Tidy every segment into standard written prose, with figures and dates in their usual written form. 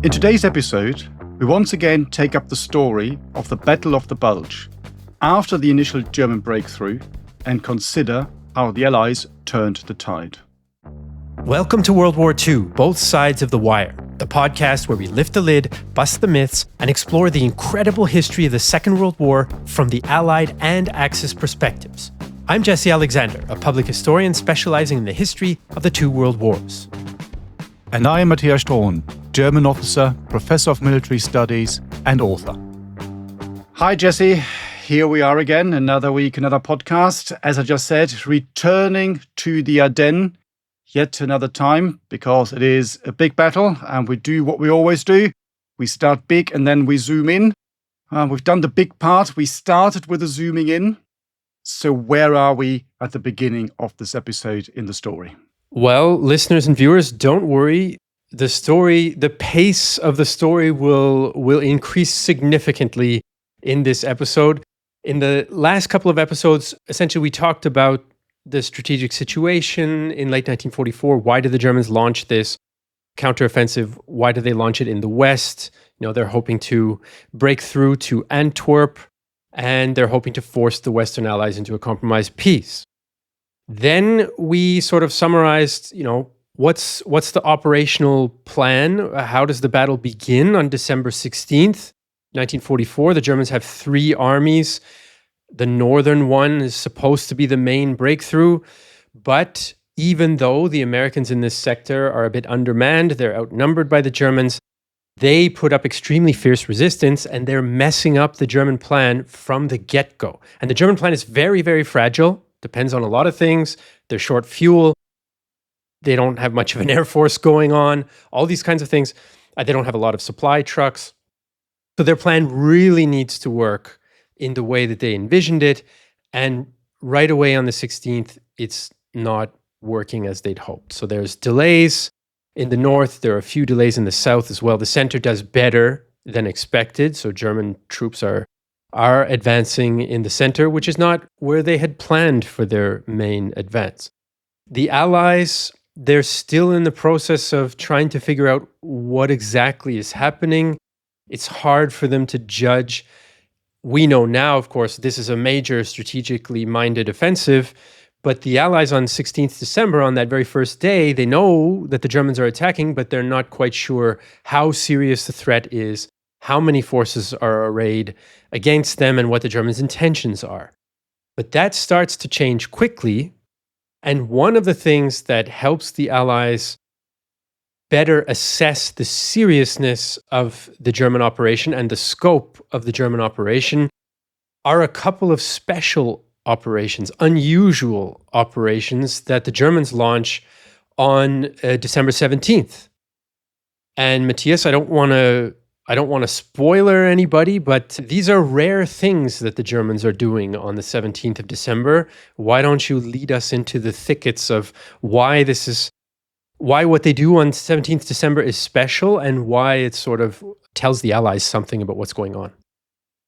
In today's episode, we once again take up the story of the Battle of the Bulge after the initial German breakthrough and consider how the Allies turned the tide. Welcome to World War II, Both Sides of the Wire, the podcast where we lift the lid, bust the myths, and explore the incredible history of the Second World War from the Allied and Axis perspectives. I'm Jesse Alexander, a public historian specializing in the history of the two world wars. And I am Matthias Strohn, German officer, professor of military studies, and author. Hi, Jesse. Here we are again, another week, another podcast. As I just said, returning to the Ardennes yet another time because it is a big battle and we do what we always do. We start big and then we zoom in. We've done the big part. We started with the zooming in. So where are we at the beginning of this episode in the story? Well, listeners and viewers, don't worry. The pace of the story will increase significantly in this episode. In the last couple of episodes, essentially we talked about the strategic situation in late 1944. Why did the Germans launch this counteroffensive? Why did they launch it in the West? You know, they're hoping to break through to Antwerp, and they're hoping to force the Western Allies into a compromised peace. Then we sort of summarized, what's the operational plan? How does the battle begin on December 16th, 1944? The Germans have three armies. The northern one is supposed to be the main breakthrough, but even though the Americans in this sector are a bit undermanned, they're outnumbered by the Germans, they put up extremely fierce resistance and they're messing up the German plan from the get-go. And the German plan is very, very fragile, depends on a lot of things. They're short fuel. They don't have much of an air force going on, all these kinds of things. They don't have a lot of supply trucks. So their plan really needs to work in the way that they envisioned it. And right away on the 16th, it's not working as they'd hoped. So there's delays in the north. There are a few delays in the south as well. The center does better than expected. So German troops are advancing in the center, which is not where they had planned for their main advance. The Allies, they're still in the process of trying to figure out what exactly is happening. It's hard for them to judge. We know now, of course, this is a major strategically minded offensive, but the Allies on 16th December, on that very first day, they know that the Germans are attacking, but they're not quite sure how serious the threat is, how many forces are arrayed against them, and what the Germans' intentions are. But that starts to change quickly, and one of the things that helps the Allies better assess the seriousness of the German operation and the scope of the German operation are a couple of special operations, unusual operations that the Germans launch on December 17th. And Matthias, I don't want to spoiler anybody, but these are rare things that the Germans are doing on the 17th of December. Why don't you lead us into the thickets of why what they do on 17th December is special and why it sort of tells the Allies something about what's going on?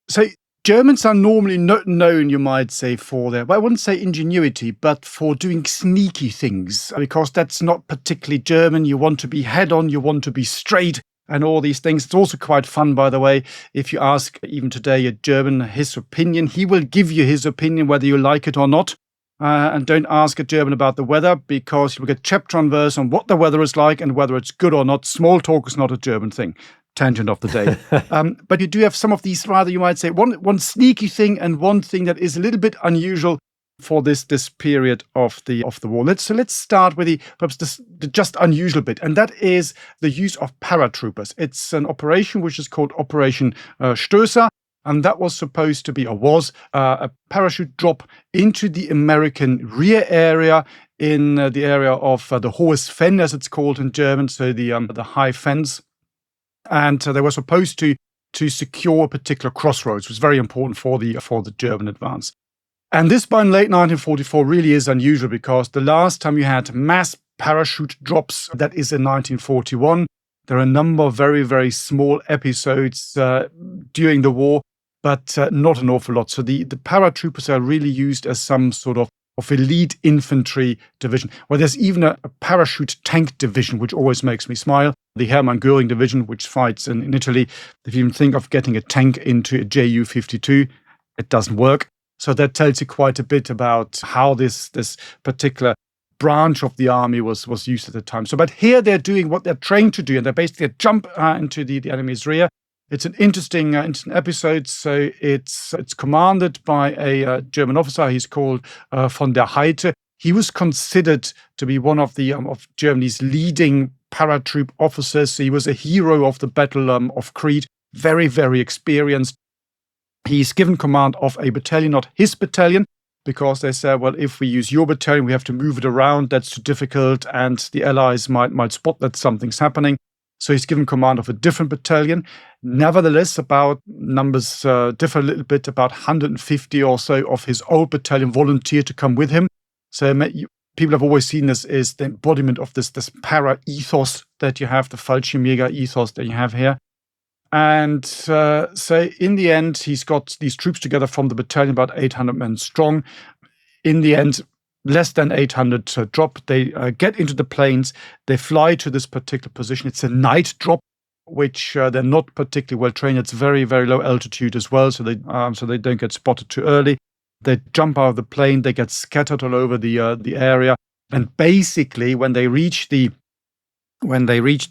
So Germans are normally not known, you might say, for their, well, I wouldn't say ingenuity, but for doing sneaky things, because that's not particularly German. You want to be head-on, you want to be straight, and all these things. It's also quite fun, by the way. If you ask even today a German his opinion, he will give you his opinion whether you like it or not. And don't ask a German about the weather, because you will get chapter and verse on what the weather is like and whether it's good or not. Small talk is not a German thing. Tangent of the day. But you do have some of these, rather, you might say, one sneaky thing and one thing that is a little bit unusual for this period of the war. Let's start with the just unusual bit, and that is the use of paratroopers. It's an operation which is called Operation Stößer, and that was supposed to be, or was, a parachute drop into the American rear area in the area of the Hohes Fenn, as it's called in German, so the high fence. And they were supposed to secure a particular crossroads, which was very important for the German advance. And this, by late 1944, really is unusual, because the last time you had mass parachute drops, that is in 1941. There are a number of very, very small episodes during the war, but not an awful lot. So the paratroopers are really used as some sort of elite infantry division. Well, there's even a parachute tank division, which always makes me smile. the Hermann Göring division, which fights in Italy. If you even think of getting a tank into a Ju-52, it doesn't work. So that tells you quite a bit about how this particular branch of the army was used at the time. So, but here they're doing what they're trained to do, and they basically jump into the enemy's rear. It's an interesting episode. So it's commanded by a German officer. He's called von der Heydte. He was considered to be one of of Germany's leading paratroop officers. So he was a hero of the Battle of Crete. Very, very experienced. He's given command of a battalion, not his battalion, because they said, well, if we use your battalion, we have to move it around. That's too difficult, and the Allies might spot that something's happening. So he's given command of a different battalion. Nevertheless, about numbers differ a little bit. About 150 or so of his old battalion volunteered to come with him. So people have always seen this as the embodiment of this para-ethos that you have, the Fallschirmjäger ethos that you have here. And so in the end, he's got these troops together from the battalion, about 800 men strong. In the end, less than 800 drop. They get into the plains. They fly to this particular position. It's a night drop, which they're not particularly well trained. It's very, very low altitude as well, so they don't get spotted too early. They jump out of the plane. They get scattered all over the area. And basically, when they reach the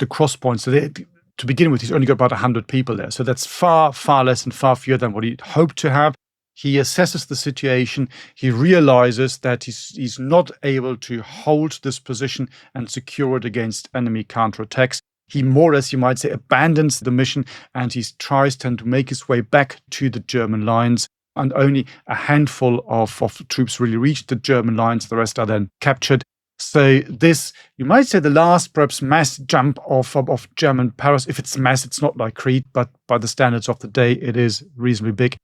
cross point, so to begin with, he's only got about 100 people there. So that's far, far less and far fewer than what he'd hoped to have. He assesses the situation. He realizes that he's not able to hold this position and secure it against enemy counterattacks. He more or less, you might say, abandons the mission, and he tries then to make his way back to the German lines. And only a handful of troops really reach the German lines. The rest are then captured. So this, you might say, the last perhaps mass jump of German Paris. If it's mass, it's not like Crete, but by the standards of the day, it is reasonably big,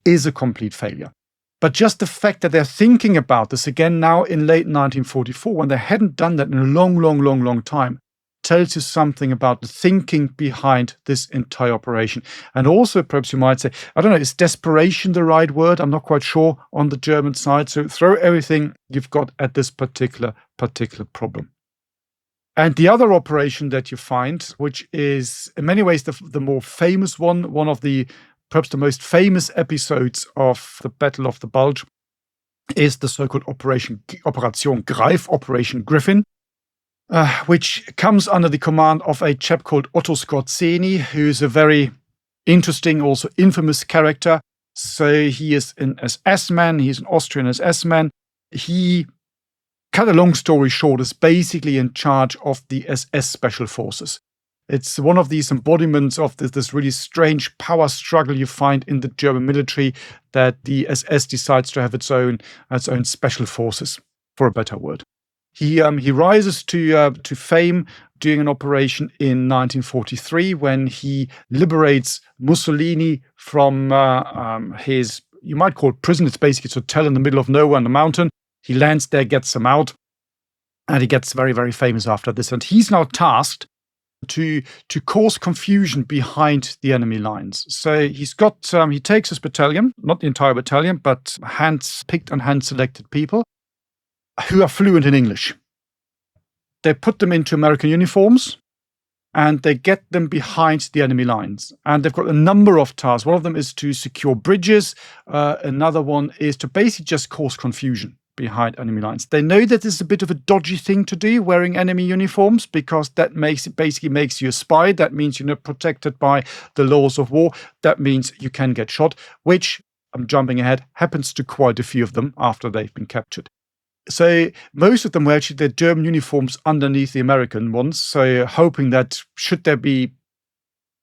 is a complete failure. But just the fact that they're thinking about this again now in late 1944, when they hadn't done that in a long time, tells you something about the thinking behind this entire operation. And also, perhaps you might say, I don't know, is desperation the right word? I'm not quite sure on the German side. So throw everything you've got at this particular problem. And the other operation that you find, which is in many ways the more famous one of the perhaps the most famous episodes of the Battle of the Bulge, is the so-called Operation Greif, Operation Griffin, which comes under the command of a chap called Otto Skorzeny, who's a very interesting, also infamous character. So he is an SS man. He's an Austrian SS man. He, cut a long story short, is basically in charge of the SS Special Forces. It's one of these embodiments of this really strange power struggle you find in the German military, that the SS decides to have its own special forces, for a better word. He rises to fame during an operation in 1943 when he liberates Mussolini from his, you might call it prison. It's basically a hotel in the middle of nowhere on the mountain. He lands there, gets him out, and he gets very, very famous after this. And he's now tasked to cause confusion behind the enemy lines. So he takes his battalion, not the entire battalion, but hand-picked and hand-selected people who are fluent in English. They put them into American uniforms and they get them behind the enemy lines. And they've got a number of tasks. One of them is to secure bridges. Another one is to basically just cause confusion behind enemy lines. They know that this is a bit of a dodgy thing to do, wearing enemy uniforms, because that basically makes you a spy. That means you're not protected by the laws of war. That means you can get shot, which, I'm jumping ahead, happens to quite a few of them after they've been captured. So most of them were actually their German uniforms underneath the American ones. So hoping that should there be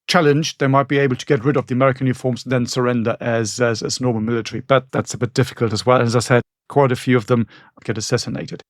challenged, they might be able to get rid of the American uniforms and then surrender as normal military. But that's a bit difficult as well. As I said, quite a few of them get assassinated.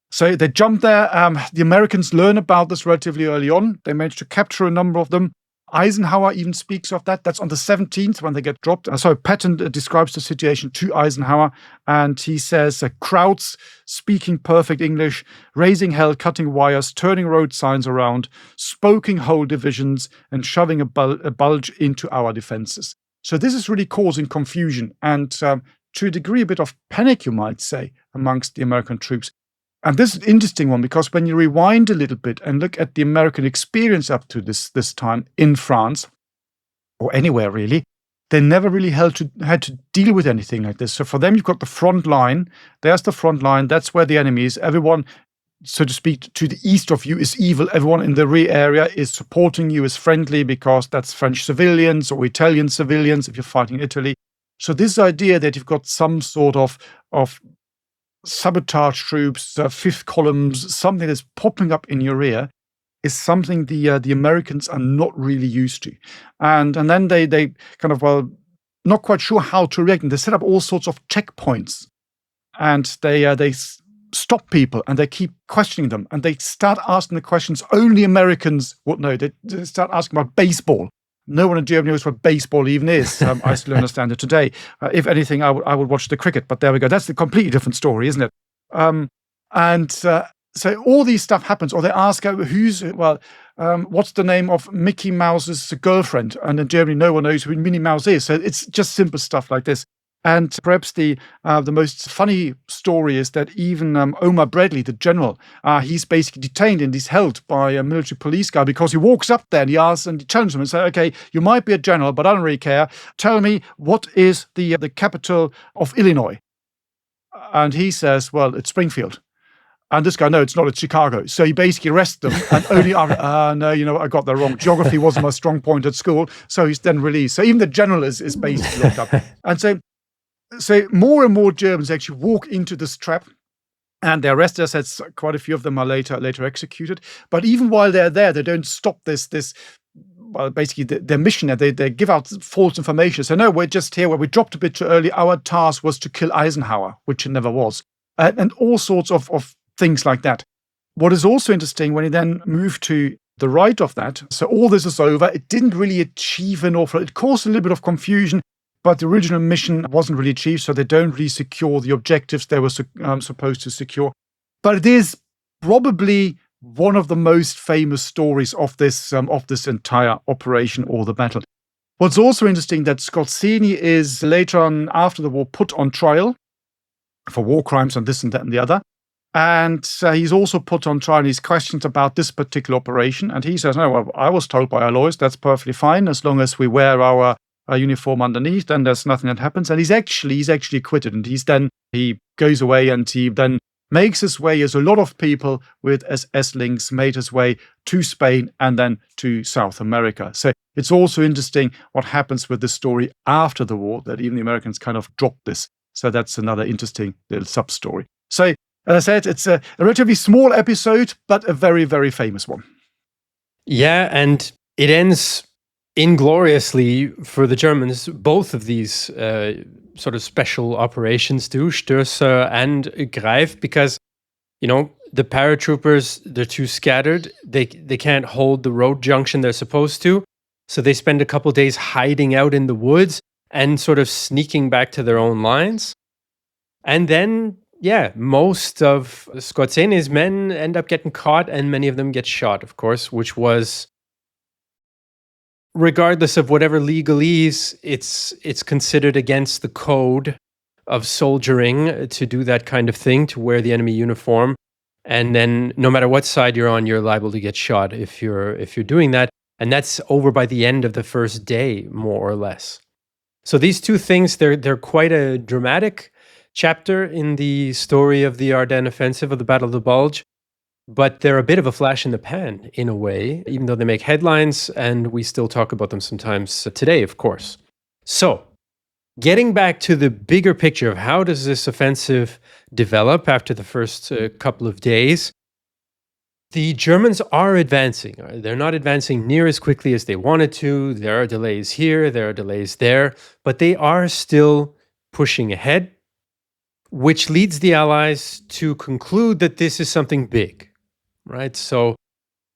So they jump there. The Americans learn about this relatively early on. They manage to capture a number of them. Eisenhower even speaks of that. That's on the 17th when they get dropped. So Patton describes the situation to Eisenhower, and he says, crowds speaking perfect English, raising hell, cutting wires, turning road signs around, spoking whole divisions, and shoving a bulge into our defenses. So this is really causing confusion and, to a degree, a bit of panic, you might say, amongst the American troops. And this is an interesting one because when you rewind a little bit and look at the American experience up to this time in France, or anywhere really, they never really had to deal with anything like this. So for them, you've got the front line. There's the front line. That's where the enemy is. Everyone, so to speak, to the east of you is evil. Everyone in the rear area is supporting you, is friendly, because that's French civilians or Italian civilians if you're fighting Italy. So this idea that you've got some sort of sabotage troops, fifth columns, something that's popping up in your rear, is something the Americans are not really used to. And then they kind of, not quite sure how to react. And they set up all sorts of checkpoints. And they stop people and they keep questioning them. And they start asking the questions only Americans would know. They start asking about baseball. No one in Germany knows what baseball even is. I still understand it today. If anything, I would watch the cricket. But there we go. That's a completely different story, isn't it? So all these stuff happens. Or they ask, what's the name of Mickey Mouse's girlfriend? And in Germany, no one knows who Minnie Mouse is. So it's just simple stuff like this. And perhaps the most funny story is that even Omar Bradley, the general, he's basically detained and he's held by a military police guy because he walks up there and he asks and he challenges him and says, okay, you might be a general, but I don't really care. Tell me, what is the capital of Illinois? And he says, well, it's Springfield. And this guy, no, it's not, it's Chicago. So he basically arrests them and only after, no, I got that wrong. Geography wasn't my strong point at school. So he's then released. So even the general is basically locked up. And so more and more Germans actually walk into this trap and they're arrested. As I said, quite a few of them are later executed. But even while they're there, they don't stop basically their mission. They give out false information. So no, we're just here where we dropped a bit too early. Our task was to kill Eisenhower, which it never was. And all sorts of things like that. What is also interesting, when he then moved to the right of that, so all this is over, it didn't really achieve an awful lot. It caused a little bit of confusion. But the original mission wasn't really achieved, so they don't really secure the objectives they were supposed to secure. But it is probably one of the most famous stories of this entire operation or the battle. What's also interesting that Skorzeny is later on, after the war, put on trial for war crimes and this and that and the other. And he's also put on trial and he's questioned about this particular operation. And he says, no, well, I was told by our lawyers that's perfectly fine as long as we wear our uniform underneath, then there's nothing that happens. And he's actually acquitted, and he goes away and he then makes his way, as a lot of people with SS links made his way to Spain and then to South America. So it's also interesting what happens with the story after the war, that even the Americans kind of dropped this. So that's another interesting little sub-story. So as I said, it's a relatively small episode, but a very, very famous one. Yeah, and it ends ingloriously for the Germans. Both of these sort of special operations do, Stürze and Greif, because, the paratroopers, they're too scattered. They can't hold the road junction they're supposed to. So they spend a couple days hiding out in the woods and sort of sneaking back to their own lines. And then, most of Skorzeny's men end up getting caught, and many of them get shot, of course, which was, regardless of whatever legalese, it's considered against the code of soldiering to do that kind of thing, to wear the enemy uniform. And then no matter what side you're on, you're liable to get shot if you're doing that. And that's over by the end of the first day, more or less. So these two things, they're quite a dramatic chapter in the story of the Ardennes offensive, of the Battle of the Bulge. But they're a bit of a flash in the pan, in a way, even though they make headlines, and we still talk about them sometimes today, of course. So, getting back to the bigger picture of how does this offensive develop after the first couple of days, the Germans are advancing. They're not advancing near as quickly as they wanted to. There are delays here, there are delays there, but they are still pushing ahead, which leads the Allies to conclude that this is something big. Right? So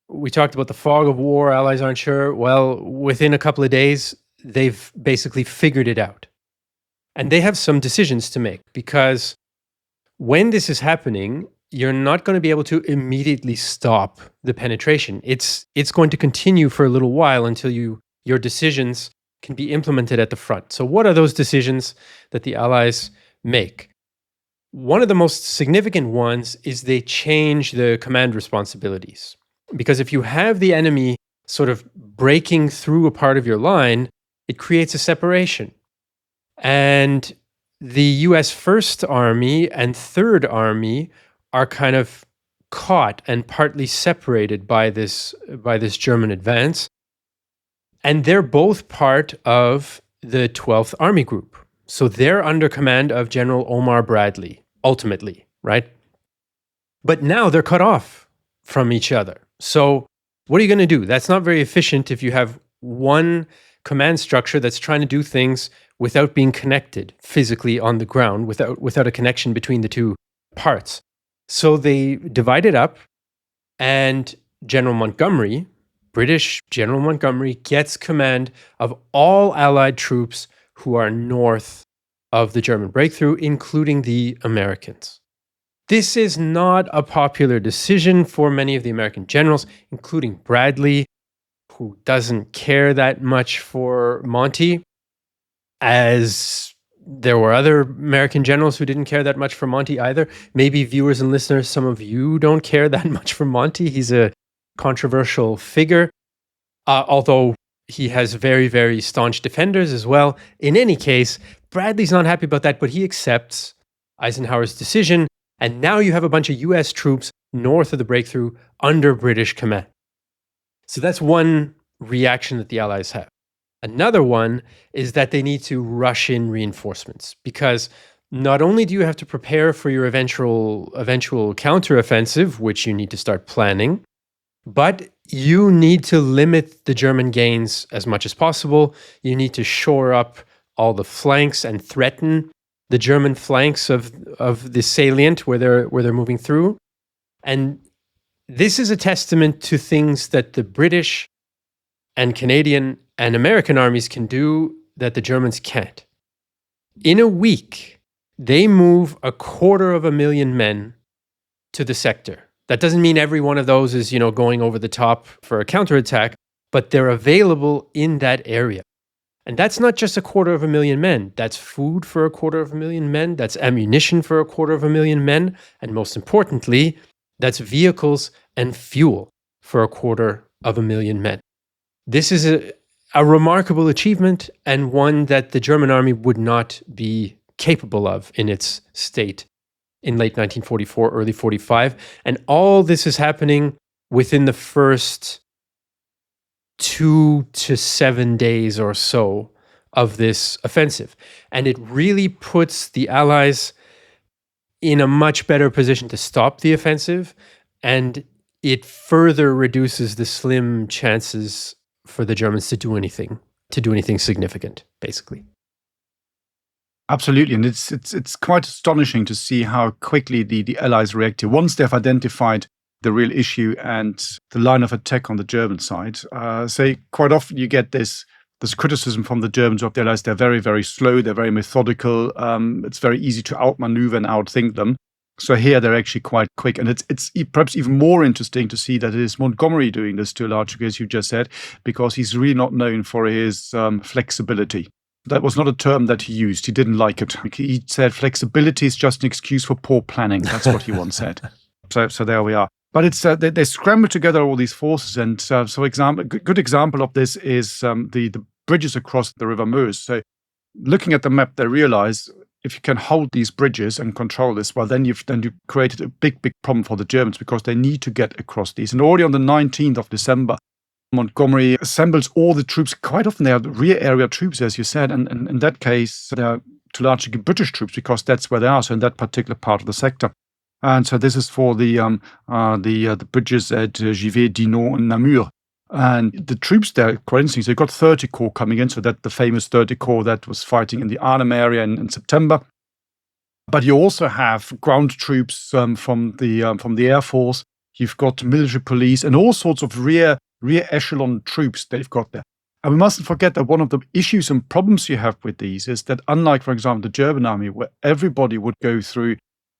we talked about the fog of war, Allies aren't sure. Well, within a couple of days, they've basically figured it out. And they have some decisions to make, because when this is happening, you're not going to be able to immediately stop the penetration. It's going to continue for a little while until your decisions can be implemented at the front. So what are those decisions that the Allies make? One of the most significant ones is they change the command responsibilities. Because if you have the enemy sort of breaking through a part of your line, it creates a separation. And the US First Army and Third Army are kind of caught and partly separated by this German advance. And they're both part of the 12th Army Group. So they're under command of General Omar Bradley, ultimately, right? But now they're cut off from each other. So what are you going to do? That's not very efficient if you have one command structure that's trying to do things without being connected physically on the ground, without a connection between the two parts. So they divide it up, and General Montgomery, British General Montgomery, gets command of all Allied troops who are north of the German breakthrough, including the Americans. This is not a popular decision for many of the American generals, including Bradley, who doesn't care that much for Monty, as there were other American generals who didn't care that much for Monty either. Maybe viewers and listeners, some of you don't care that much for Monty. He's a controversial figure, although he has very, very staunch defenders as well. In any case, Bradley's not happy about that, but he accepts Eisenhower's decision. And now you have a bunch of US troops north of the breakthrough under British command. So that's one reaction that the Allies have. Another one is that they need to rush in reinforcements, because not only do you have to prepare for your eventual counteroffensive, which you need to start planning, but you need to limit the German gains as much as possible. You need to shore up all the flanks and threaten the German flanks of the salient where they're moving through. And this is a testament to things that the British and Canadian and American armies can do that the Germans can't. In a week, they move 250,000 men to the sector. That doesn't mean every one of those is, going over the top for a counterattack, but they're available in that area. And that's not just 250,000 men. That's food for 250,000 men. That's ammunition for 250,000 men. And most importantly, that's vehicles and fuel for 250,000 men. This is a remarkable achievement, and one that the German army would not be capable of in its state in late 1944, early 45. And all this is happening within the first 2 to 7 days or so of this offensive. And it really puts the Allies in a much better position to stop the offensive, and it further reduces the slim chances for the Germans to do anything significant, basically. Absolutely, and it's quite astonishing to see how quickly the Allies reacted once they've identified the real issue and the line of attack on the German side. So quite often you get this criticism from the Germans of the Allies. They're very, very slow. They're very methodical. It's very easy to outmaneuver and outthink them. So here they're actually quite quick, and it's perhaps even more interesting to see that it is Montgomery doing this to a large degree, as you just said, because he's really not known for his flexibility. That was not a term that he used. He didn't like it. He said flexibility is just an excuse for poor planning. That's what he once said. So there we are. But it's they scramble together all these forces, and good example of this is the bridges across the River Meuse. So looking at the map, they realize if you can hold these bridges and control this, well, then you've created a big problem for the Germans, because they need to get across these. And already on the 19th of December, Montgomery assembles all the troops. Quite often they are rear area troops, as you said, and in that case, they are to large degree British troops, because that's where they are, so in that particular part of the sector. And so this is for the bridges at Givet, Dinant, and Namur. And the troops there, quite interesting, so you've got 30 Corps coming in, so that the famous 30 Corps that was fighting in the Arnhem area in September. But you also have ground troops from the Air Force. You've got military police and all sorts of rear echelon troops they've got there. And we mustn't forget that one of the issues and problems you have with these is that, unlike, for example, the German army, where everybody would go through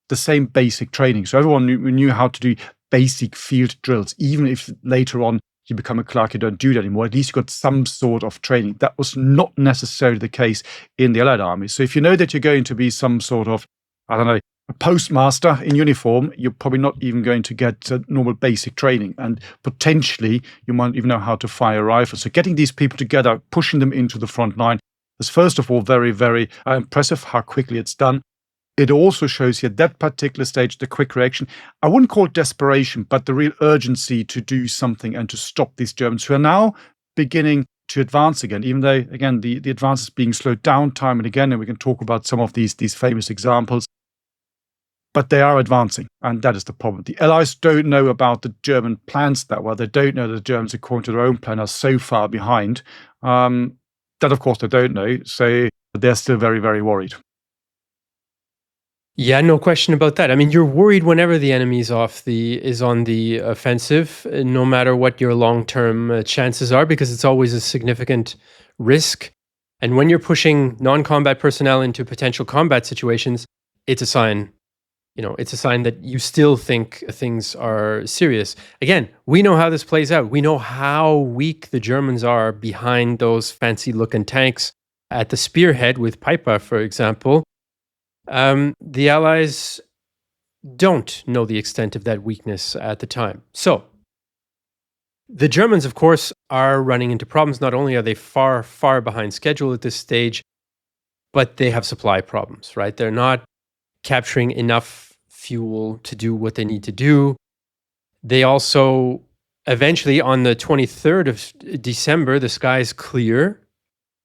the same basic training. So everyone knew how to do basic field drills, even if later on you become a clerk, you don't do that anymore. At least you got some sort of training. That was not necessarily the case in the Allied army. So if you know that you're going to be some sort of, a postmaster in uniform, you're probably not even going to get normal basic training. And potentially, you might even know how to fire a rifle. So getting these people together, pushing them into the front line is, first of all, very, very impressive how quickly it's done. It also shows you at that particular stage, the quick reaction. I wouldn't call it desperation, but the real urgency to do something and to stop these Germans who are now beginning to advance again, even though, again, the advance is being slowed down time and again, and we can talk about some of these famous examples. But they are advancing, and that is the problem. The Allies don't know about the German plans that well. They don't know that the Germans, according to their own plan, are so far behind. That, of course, they don't know. So they're still very, very worried. Yeah, no question about that. I mean, you're worried whenever the enemy is on the offensive, no matter what your long-term chances are, because it's always a significant risk. And when you're pushing non-combat personnel into potential combat situations, it's a sign. It's a sign that you still think things are serious. Again, we know how this plays out. We know how weak the Germans are behind those fancy-looking tanks at the spearhead with Piper, for example. The Allies don't know the extent of that weakness at the time. So, the Germans, of course, are running into problems. Not only are they far, far behind schedule at this stage, but they have supply problems, right? They're not capturing enough fuel to do what they need to do. They also, eventually, on the 23rd of December, the sky is clear.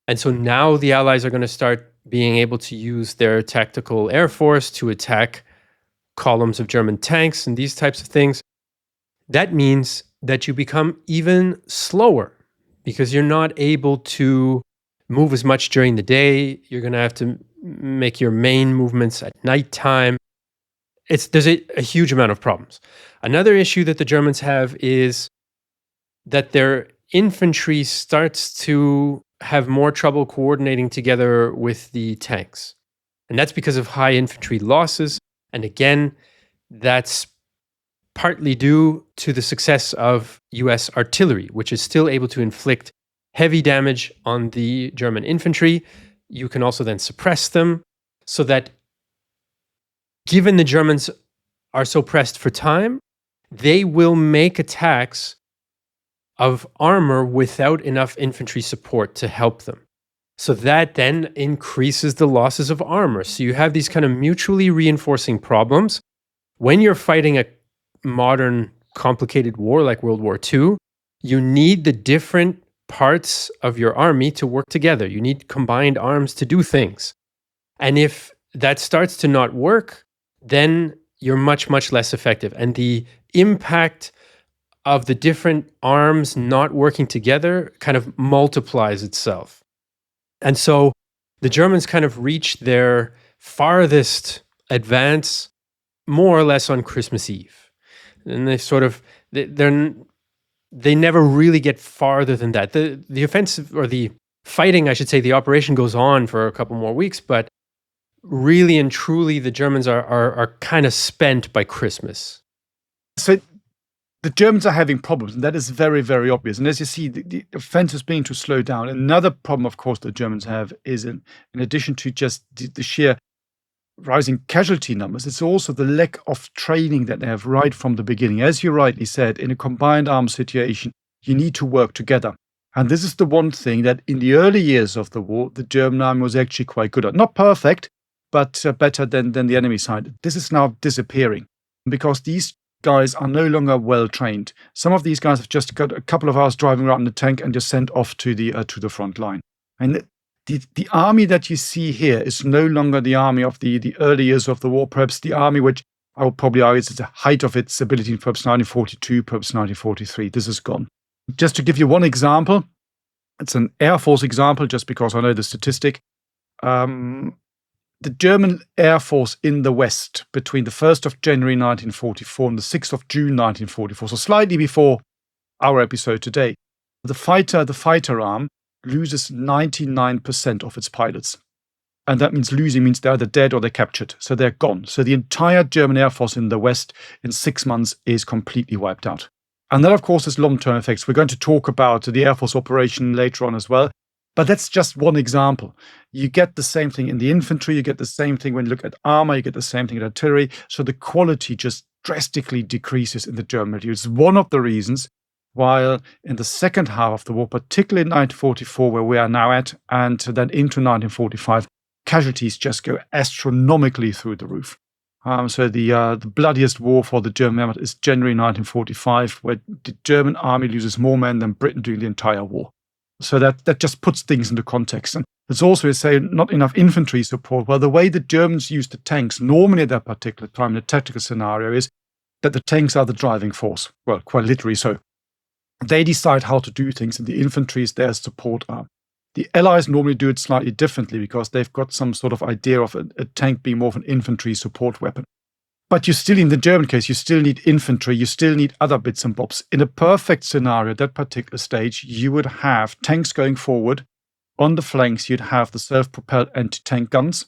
And so now the Allies are going to start being able to use their tactical air force to attack columns of German tanks and these types of things. That means that you become even slower because you're not able to move as much during the day. You're going to have to make your main movements at nighttime. There's a huge amount of problems. Another issue that the Germans have is that their infantry starts to have more trouble coordinating together with the tanks. And that's because of high infantry losses. And again, that's partly due to the success of US artillery, which is still able to inflict heavy damage on the German infantry. You can also then suppress them so that, given the Germans are so pressed for time, they will make attacks of armor without enough infantry support to help them. So that then increases the losses of armor. So you have these kind of mutually reinforcing problems. When you're fighting a modern, complicated war like World War II, you need the different parts of your army to work together. You need combined arms to do things. And if that starts to not work, then you're much, much less effective. And the impact of the different arms not working together kind of multiplies itself. And so the Germans kind of reach their farthest advance more or less on Christmas Eve. And they never really get farther than that. The offensive, or the fighting, I should say, the operation goes on for a couple more weeks, but really and truly the Germans are kind of spent by Christmas. So the Germans are having problems, and that is very, very obvious. And as you see, the offensive is beginning to slow down. Another problem, of course, the Germans have is, in addition to just the sheer rising casualty numbers, it's also the lack of training that they have right from the beginning. As you rightly said, in a combined arms situation, you need to work together. And this is the one thing that in the early years of the war, the German army was actually quite good at. Not perfect, but better than the enemy side. This is now disappearing because these guys are no longer well trained. Some of these guys have just got a couple of hours driving around in the tank and just sent off to the front line. And the army that you see here is no longer the army of the early years of the war, perhaps the army which I would probably argue is at the height of its ability in perhaps 1942, perhaps 1943. This is gone. Just to give you one example, it's an Air Force example, just because I know the statistic. The German Air Force in the West between the 1st of January 1944 and the 6th of June 1944, so slightly before our episode today, the fighter arm loses 99% of its pilots. And that means losing means they're either dead or they're captured. So they're gone. So the entire German Air Force in the West in 6 months is completely wiped out. And that, of course, has long-term effects. We're going to talk about the Air Force operation later on as well. But that's just one example. You get the same thing in the infantry, you get the same thing when you look at armor, you get the same thing in artillery. So the quality just drastically decreases in the German military. It's one of the reasons why in the second half of the war, particularly in 1944, where we are now at, and then into 1945, casualties just go astronomically through the roof. So the bloodiest war for the German army is January 1945, where the German army loses more men than Britain during the entire war. So that just puts things into context. And there's also, say, not enough infantry support. Well, the way the Germans use the tanks, normally at that particular time in a tactical scenario, is that the tanks are the driving force. Well, quite literally so. They decide how to do things, and the infantry is their support arm. The Allies normally do it slightly differently because they've got some sort of idea of a tank being more of an infantry support weapon. But you still, in the German case, you still need infantry, you still need other bits and bobs. In a perfect scenario, at that particular stage, you would have tanks going forward. On the flanks, you'd have the self-propelled anti-tank guns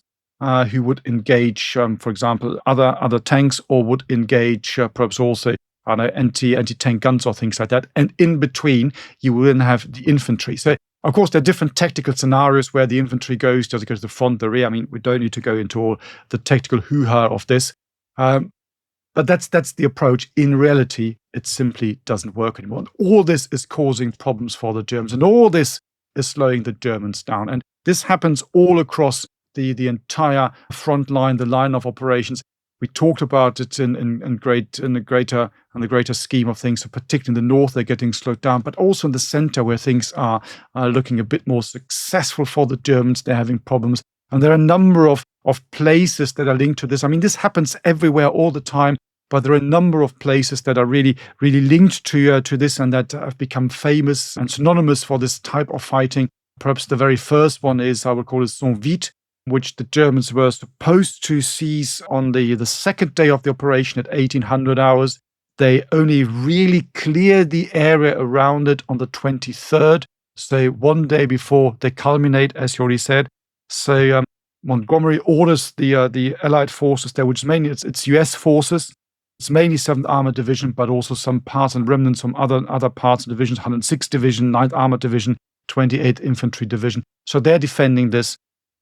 who would engage, for example, other tanks, or would engage perhaps also anti-tank guns or things like that. And in between, you will then have the infantry. So, of course, there are different tactical scenarios where the infantry goes. Does it go to the front, the rear? I mean, we don't need to go into all the tactical hoo-ha of this. But that's the approach. In reality, it simply doesn't work anymore. And all this is causing problems for the Germans, and all this is slowing the Germans down. And this happens all across the entire front line, the line of operations. We talked about it in the greater scheme of things. So particularly in the north, they're getting slowed down, but also in the center, where things are looking a bit more successful for the Germans, they're having problems. And there are a number of places that are linked to this. I mean, this happens everywhere all the time, but there are a number of places that are really, really linked to this, and that have become famous and synonymous for this type of fighting. Perhaps the very first one is, I would call it Vith, which the Germans were supposed to seize on the second day of the operation at 1800 hours. They only really cleared the area around it on the 23rd, so one day before they culminate, as you already said. So Montgomery orders the Allied forces there, which is mainly it's US forces. It's mainly 7th Armored Division, but also some parts and remnants from other parts and divisions, 106th Division, 9th Armored Division, 28th Infantry Division. So they're defending this.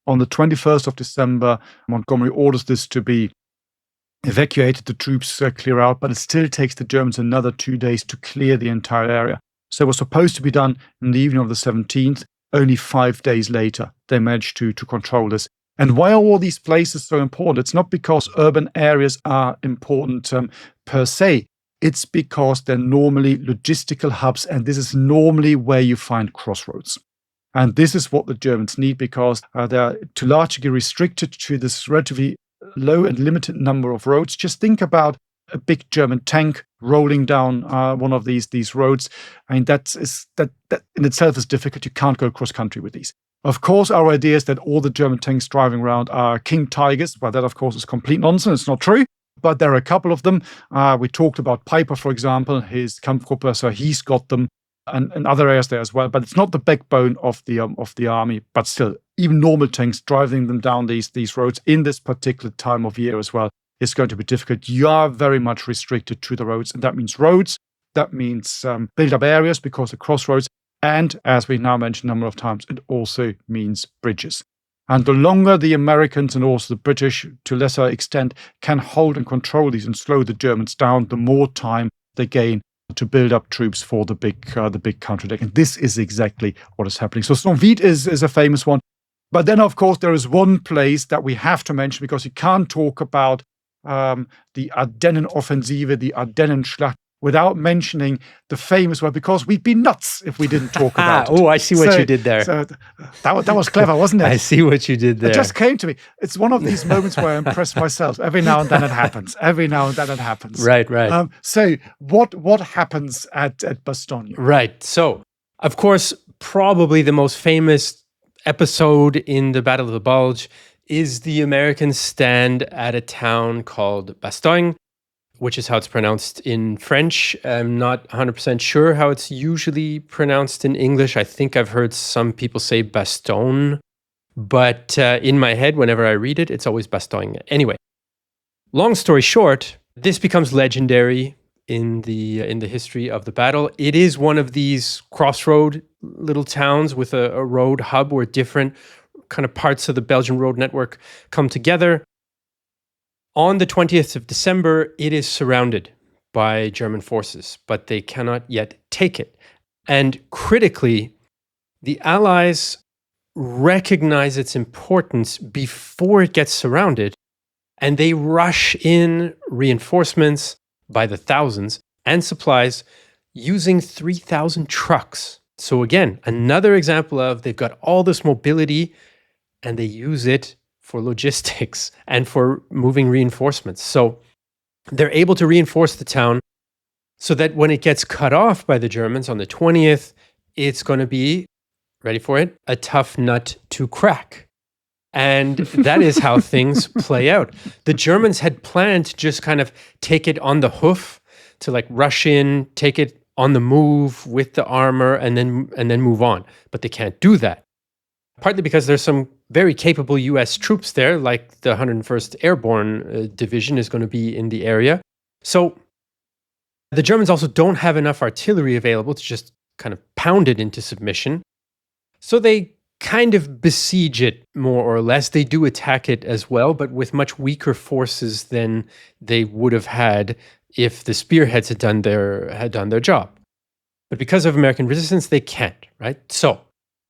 On the 21st of December, Montgomery orders this to be evacuated, the troops clear out, but it still takes the Germans another 2 days to clear the entire area. So it was supposed to be done in the evening of the 17th. Only 5 days later, they managed to control this. And why are all these places so important? It's not because urban areas are important per se. It's because they're normally logistical hubs, and this is normally where you find crossroads. And this is what the Germans need, because they are to large degree restricted to this relatively low and limited number of roads. Just think about a big German tank rolling down one of these roads. I mean, that in itself is difficult. You can't go cross country with these. Of course, our idea is that all the German tanks driving around are King Tigers. Well, that, of course, is complete nonsense. It's not true. But there are a couple of them. We talked about Piper, for example, his Kampfgruppe, so he's got them. And other areas there as well, but it's not the backbone of the army. But still, even normal tanks driving them down these roads in this particular time of year as well is going to be difficult. You are very much restricted to the roads, and that means roads. That means build-up areas because of crossroads, and as we now mentioned a number of times, it also means bridges. And the longer the Americans and also the British, to a lesser extent, can hold and control these and slow the Germans down, the more time they gain to build up troops for the big counterattack. And this is exactly what is happening. So Vith is a famous one. But then, of course, there is one place that we have to mention, because you can't talk about the Ardennen-Offensive, the Ardennenschlacht, without mentioning the famous one, because we'd be nuts if we didn't talk about it. Oh, I see what you did there. So that was clever, wasn't it? I see what you did there. It just came to me. It's one of these moments where I impress myself. Every now and then it happens. Right. So what happens at Bastogne? Right. So, of course, probably the most famous episode in the Battle of the Bulge is the Americans stand at a town called Bastogne, which is how it's pronounced in French. I'm not 100% sure how it's usually pronounced in English. I think I've heard some people say Bastogne, but in my head, whenever I read it, it's always Bastogne. Anyway, long story short, this becomes legendary in the history of the battle. It is one of these crossroad little towns with a road hub where different kind of parts of the Belgian road network come together. On the 20th of December, it is surrounded by German forces, but they cannot yet take it. And critically, the Allies recognize its importance before it gets surrounded, and they rush in reinforcements by the thousands and supplies using 3,000 trucks. So again, another example of they've got all this mobility and they use it for logistics and for moving reinforcements. So they're able to reinforce the town so that when it gets cut off by the Germans on the 20th, it's going to be, ready for it, a tough nut to crack. And that is how things play out. The Germans had planned to just kind of take it on the hoof, to like rush in, take it on the move with the armor, and then move on. But they can't do that. Partly because there's some very capable US troops there, like the 101st Airborne Division is going to be in the area. So the Germans also don't have enough artillery available to just kind of pound it into submission. So they kind of besiege it more or less. They do attack it as well, but with much weaker forces than they would have had if the spearheads had done their job. But because of American resistance, they can't, right? So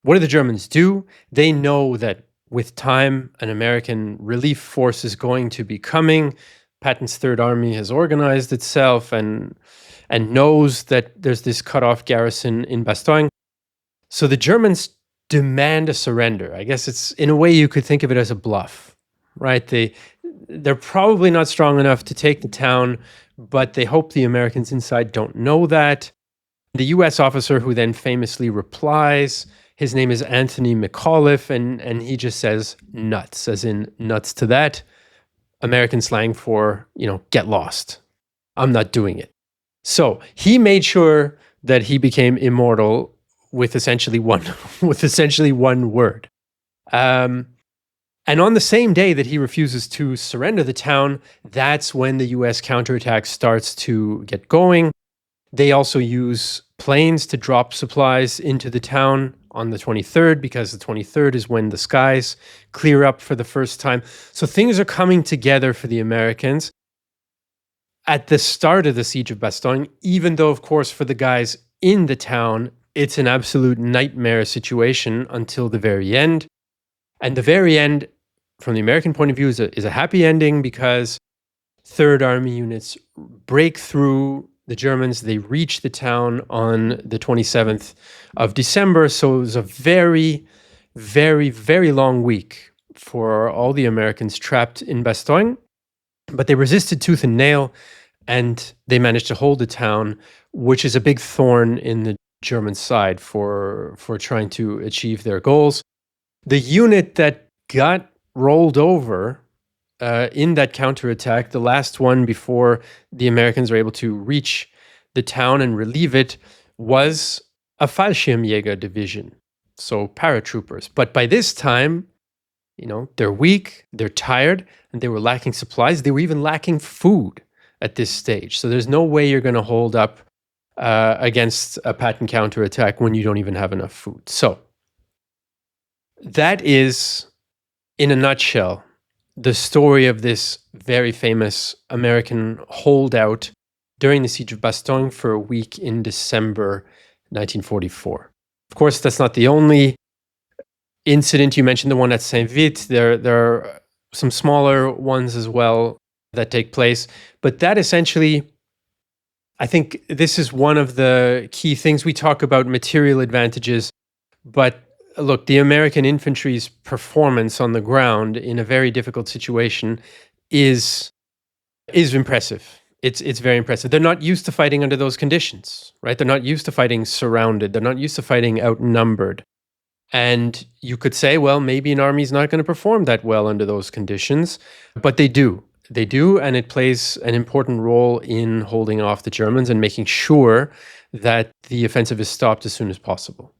what do the Germans do? They know that with time, an American relief force is going to be coming. Patton's Third Army has organized itself and knows that there's this cut-off garrison in Bastogne. So the Germans demand a surrender. I guess it's, in a way, you could think of it as a bluff, right? They're probably not strong enough to take the town, but they hope the Americans inside don't know that. The US officer who then famously replies, his name is Anthony McAuliffe, and he just says nuts, as in nuts to that. American slang for, get lost. I'm not doing it. So he made sure that he became immortal with essentially one word. And on the same day that he refuses to surrender the town, that's when the US counterattack starts to get going. They also use planes to drop supplies into the town on the 23rd, because the 23rd is when the skies clear up for the first time. So things are coming together for the Americans at the start of the siege of Bastogne, even though, of course, for the guys in the town, it's an absolute nightmare situation until the very end. And the very end, from the American point of view, is a happy ending, because Third Army units break through the Germans. They reach the town on the 27th of December. So it was a very, very, very long week for all the Americans trapped in Bastogne. But they resisted tooth and nail, and they managed to hold the town, which is a big thorn in the German side for trying to achieve their goals. The unit that got rolled over in that counterattack, the last one before the Americans were able to reach the town and relieve it, was a Fallschirmjäger division, so paratroopers. But by this time, they're weak, they're tired, and they were lacking supplies. They were even lacking food at this stage. So there's no way you're going to hold up against a Patton counterattack when you don't even have enough food. So that is, in a nutshell, the story of this very famous American holdout during the siege of Bastogne for a week in December 1944. Of course, that's not the only incident. You mentioned the one at Saint-Vith. There are some smaller ones as well that take place. But that essentially, I think this is one of the key things. We talk about material advantages, but look, the American infantry's performance on the ground in a very difficult situation is impressive. It's very impressive. They're not used to fighting under those conditions, right? They're not used to fighting surrounded. They're not used to fighting outnumbered. And you could say, well, maybe an army's not going to perform that well under those conditions, but they do. They do, and it plays an important role in holding off the Germans and making sure that the offensive is stopped as soon as possible.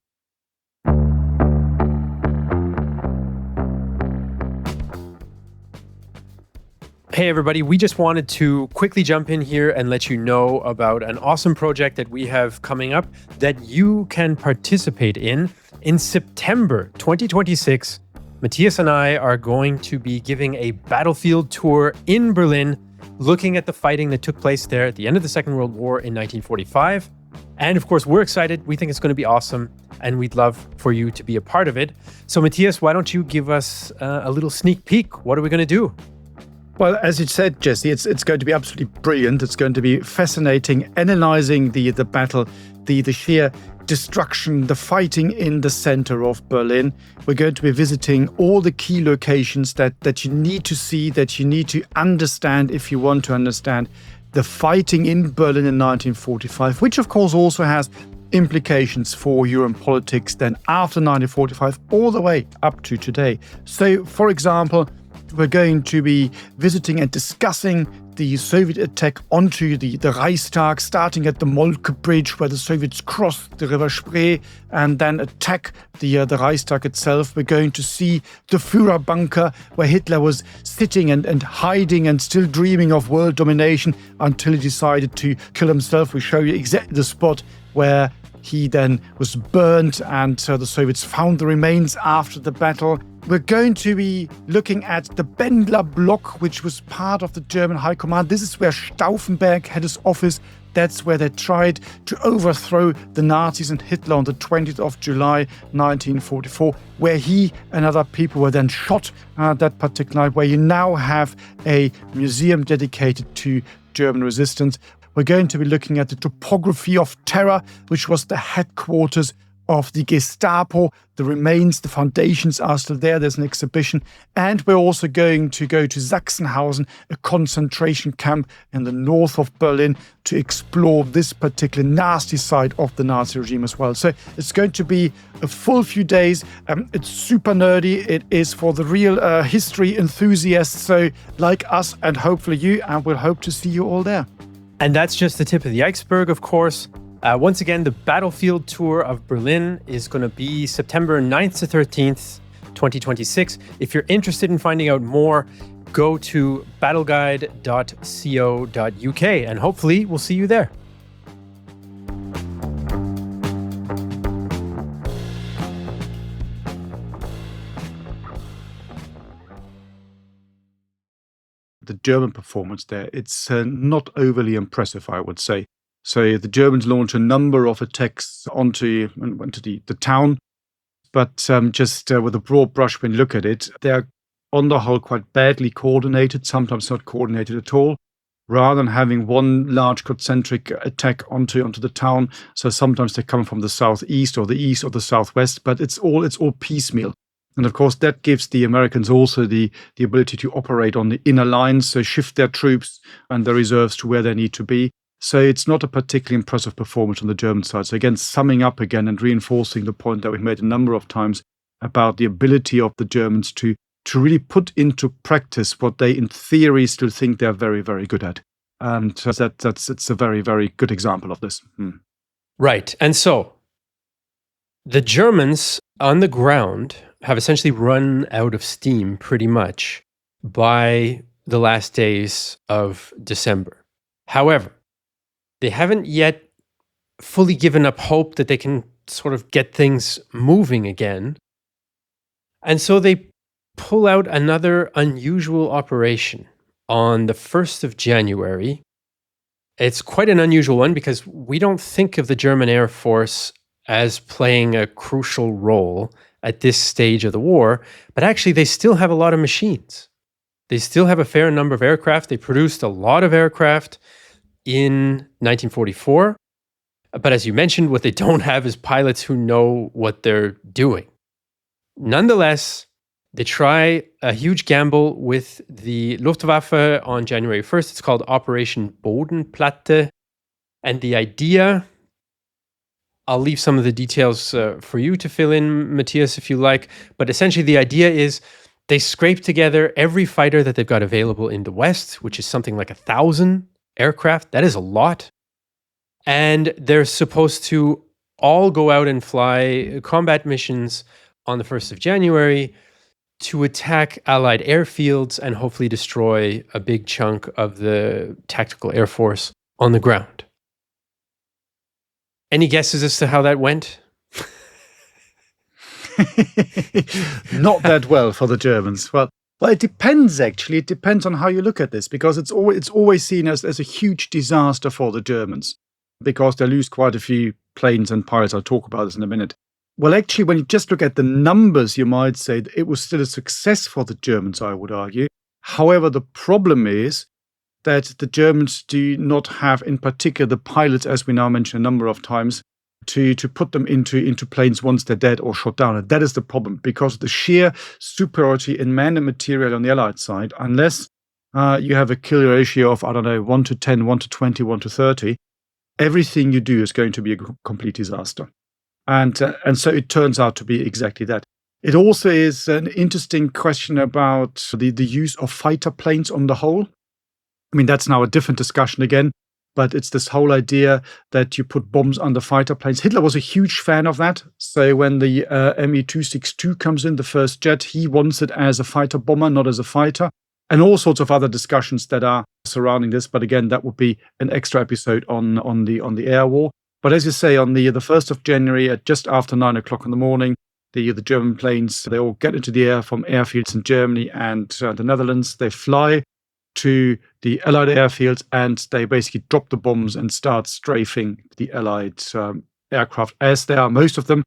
Hey everybody, we just wanted to quickly jump in here and let you know about an awesome project that we have coming up that you can participate in. In September 2026, Matthias and I are going to be giving a battlefield tour in Berlin, looking at the fighting that took place there at the end of the Second World War in 1945. And of course, we're excited. We think it's going to be awesome, and we'd love for you to be a part of it. So Matthias, why don't you give us a little sneak peek? What are we going to do? Well, as you said, Jesse, it's going to be absolutely brilliant. It's going to be fascinating, analyzing the battle, the sheer destruction, the fighting in the center of Berlin. We're going to be visiting all the key locations that you need to see, that you need to understand if you want to understand the fighting in Berlin in 1945, which of course also has implications for European politics then after 1945 all the way up to today. So, for example, we're going to be visiting and discussing the Soviet attack onto the Reichstag, starting at the Moltke Bridge, where the Soviets crossed the River Spree and then attack the Reichstag itself. We're going to see the Führer bunker, where Hitler was sitting and hiding and still dreaming of world domination until he decided to kill himself. We show you exactly the spot where he then was burned, and the Soviets found the remains after the battle. We're going to be looking at the Bendler Block, which was part of the German High Command. This is where Stauffenberg had his office. That's where they tried to overthrow the Nazis and Hitler on the 20th of July, 1944, where he and other people were then shot that particular night, where you now have a museum dedicated to German resistance. We're going to be looking at the topography of terror, which was the headquarters of the Gestapo. The remains, the foundations are still there. There's an exhibition. And we're also going to go to Sachsenhausen, a concentration camp in the north of Berlin, to explore this particular nasty side of the Nazi regime as well. So it's going to be a full few days. It's super nerdy. It is for the real history enthusiasts, so like us and hopefully you, and we'll hope to see you all there. And that's just the tip of the iceberg, of course. Once again, the battlefield tour of Berlin is going to be September 9th to 13th, 2026. If you're interested in finding out more, go to battleguide.co.uk, and hopefully we'll see you there. The German performance there, it's not overly impressive, I would say. So the Germans launched a number of attacks onto the town, but just with a broad brush, when you look at it, they're on the whole quite badly coordinated, sometimes not coordinated at all, rather than having one large concentric attack onto the town. So sometimes they come from the southeast or the east or the southwest, but it's all piecemeal. And of course, that gives the Americans also the ability to operate on the inner lines, so shift their troops and their reserves to where they need to be. So it's not a particularly impressive performance on the German side. So again, summing up again and reinforcing the point that we've made a number of times about the ability of the Germans to really put into practice what they in theory still think they're very, very good at. And it's a very, very good example of this. Right. And so the Germans on the ground have essentially run out of steam pretty much by the last days of December. However, they haven't yet fully given up hope that they can sort of get things moving again. And so they pull out another unusual operation on the 1st of January. It's quite an unusual one because we don't think of the German Air Force as playing a crucial role at this stage of the war, but actually they still have a lot of machines. They still have a fair number of aircraft. They produced a lot of aircraft in 1944. But as you mentioned, what they don't have is pilots who know what they're doing. Nonetheless, they try a huge gamble with the Luftwaffe on January 1st. It's called Operation Bodenplatte. And the idea, I'll leave some of the details for you to fill in, Matthias, if you like. But essentially, the idea is they scrape together every fighter that they've got available in the West, which is something like 1,000 aircraft. That is a lot. And they're supposed to all go out and fly combat missions on the 1st of January to attack Allied airfields and hopefully destroy a big chunk of the tactical air force on the ground. Any guesses as to how that went? Not that well for the Germans. Well, it depends, actually. It depends on how you look at this, because it's always seen as a huge disaster for the Germans, because they lose quite a few planes and pilots. I'll talk about this in a minute. Well, actually, when you just look at the numbers, you might say that it was still a success for the Germans, I would argue. However, the problem is that the Germans do not have, in particular, the pilots, as we now mentioned a number of times, to put them into planes once they're dead or shot down. And that is the problem, because of the sheer superiority in man and material on the Allied side. Unless you have a kill ratio of, 1 to 10, 1 to 20, 1 to 30, everything you do is going to be a complete disaster. And so it turns out to be exactly that. It also is an interesting question about the use of fighter planes on the whole. I mean, that's now a different discussion again, but it's this whole idea that you put bombs under fighter planes. Hitler was a huge fan of that. So when the Me-262 comes in, the first jet, he wants it as a fighter bomber, not as a fighter. And all sorts of other discussions that are surrounding this. But again, that would be an extra episode on the air war. But as you say, on the 1st of January, at just after 9 o'clock in the morning, the German planes, they all get into the air from airfields in Germany and the Netherlands. They fly to the Allied airfields and they basically drop the bombs and start strafing the Allied aircraft, as they are, most of them,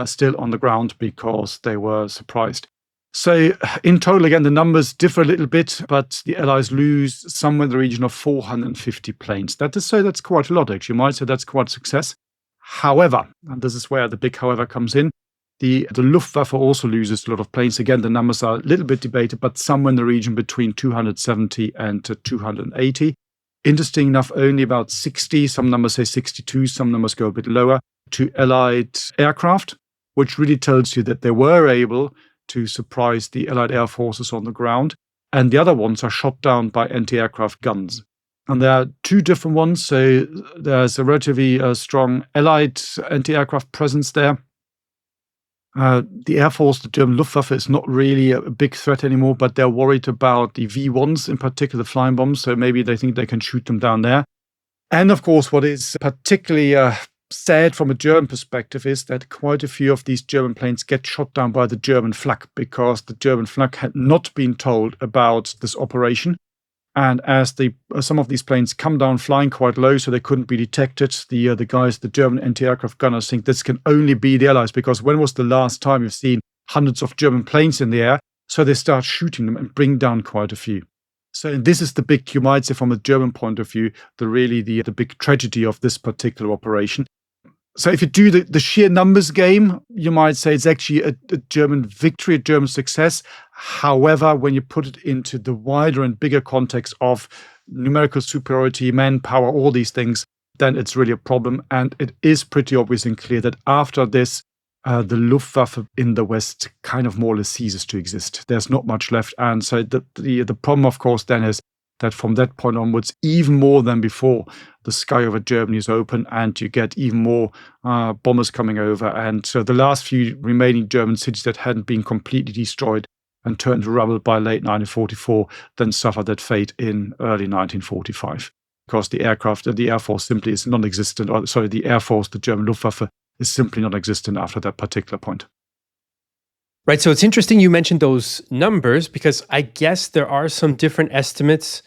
still on the ground because they were surprised. So in total, again, the numbers differ a little bit, but the Allies lose somewhere in the region of 450 planes. That's quite a lot, actually. You might say that's quite a success. However, and this is where the big however comes in, the Luftwaffe also loses a lot of planes. Again, the numbers are a little bit debated, but somewhere in the region between 270 and 280. Interesting enough, only about 60, some numbers say 62, some numbers go a bit lower, to Allied aircraft, which really tells you that they were able to surprise the Allied air forces on the ground. And the other ones are shot down by anti-aircraft guns. And there are two different ones. So there's a relatively strong Allied anti-aircraft presence there. The Air Force, the German Luftwaffe, is not really a big threat anymore, but they're worried about the V1s, in particular, the flying bombs. So maybe they think they can shoot them down there. And of course, what is particularly sad from a German perspective is that quite a few of these German planes get shot down by the German flag, because the German flag had not been told about this operation. And as some of these planes come down flying quite low, so they couldn't be detected, the German anti-aircraft gunners think this can only be the Allies, because when was the last time you've seen hundreds of German planes in the air? So they start shooting them and bring down quite a few. So this is the big, you might say from a German point of view, the big tragedy of this particular operation. So if you do the sheer numbers game, you might say it's actually a German victory, a German success. However, when you put it into the wider and bigger context of numerical superiority, manpower, all these things, then it's really a problem. And it is pretty obvious and clear that after this, the Luftwaffe in the West kind of more or less ceases to exist. There's not much left. And so the problem, of course, then is that from that point onwards, even more than before, the sky over Germany is open and you get even more bombers coming over. And so the last few remaining German cities that hadn't been completely destroyed and turned to rubble by late 1944 then suffered that fate in early 1945. Because the Air Force simply is non-existent. The Air Force, the German Luftwaffe, is simply non-existent after that particular point. Right, so it's interesting you mentioned those numbers, because I guess there are some different estimates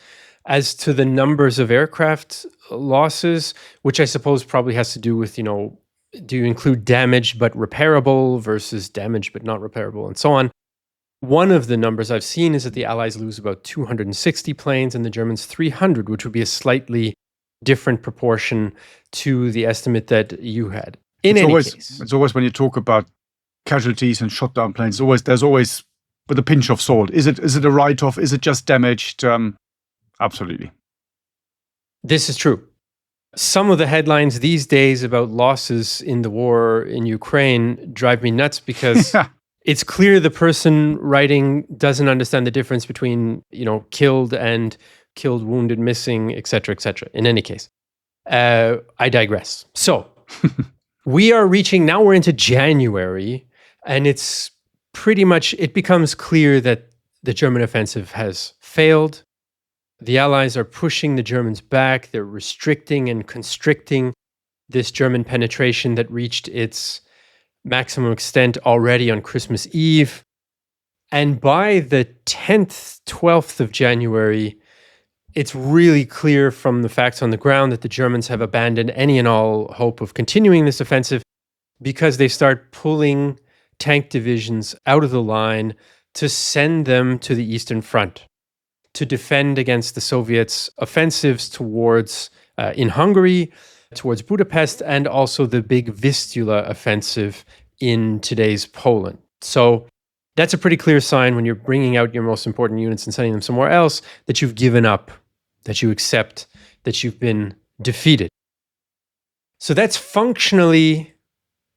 as to the numbers of aircraft losses, which I suppose probably has to do with, do you include damaged but repairable versus damaged but not repairable and so on. One of the numbers I've seen is that the Allies lose about 260 planes and the Germans 300, which would be a slightly different proportion to the estimate that you had. It's always when you talk about casualties and shot down planes, there's always with a pinch of salt. Is it a write-off? Is it just damaged? Absolutely. This is true. Some of the headlines these days about losses in the war in Ukraine drive me nuts, because it's clear the person writing doesn't understand the difference between, killed and killed, wounded, missing, etc., etc. In any case, I digress. So we're into January, and it's pretty much it becomes clear that the German offensive has failed. The Allies are pushing the Germans back. They're restricting and constricting this German penetration that reached its maximum extent already on Christmas Eve. And by the 10th, 12th of January, it's really clear from the facts on the ground that the Germans have abandoned any and all hope of continuing this offensive because they start pulling tank divisions out of the line to send them to the Eastern Front to defend against the Soviets' offensives towards in Hungary, towards Budapest, and also the big Vistula offensive in today's Poland. So that's a pretty clear sign when you're bringing out your most important units and sending them somewhere else that you've given up, that you accept that you've been defeated. So that's functionally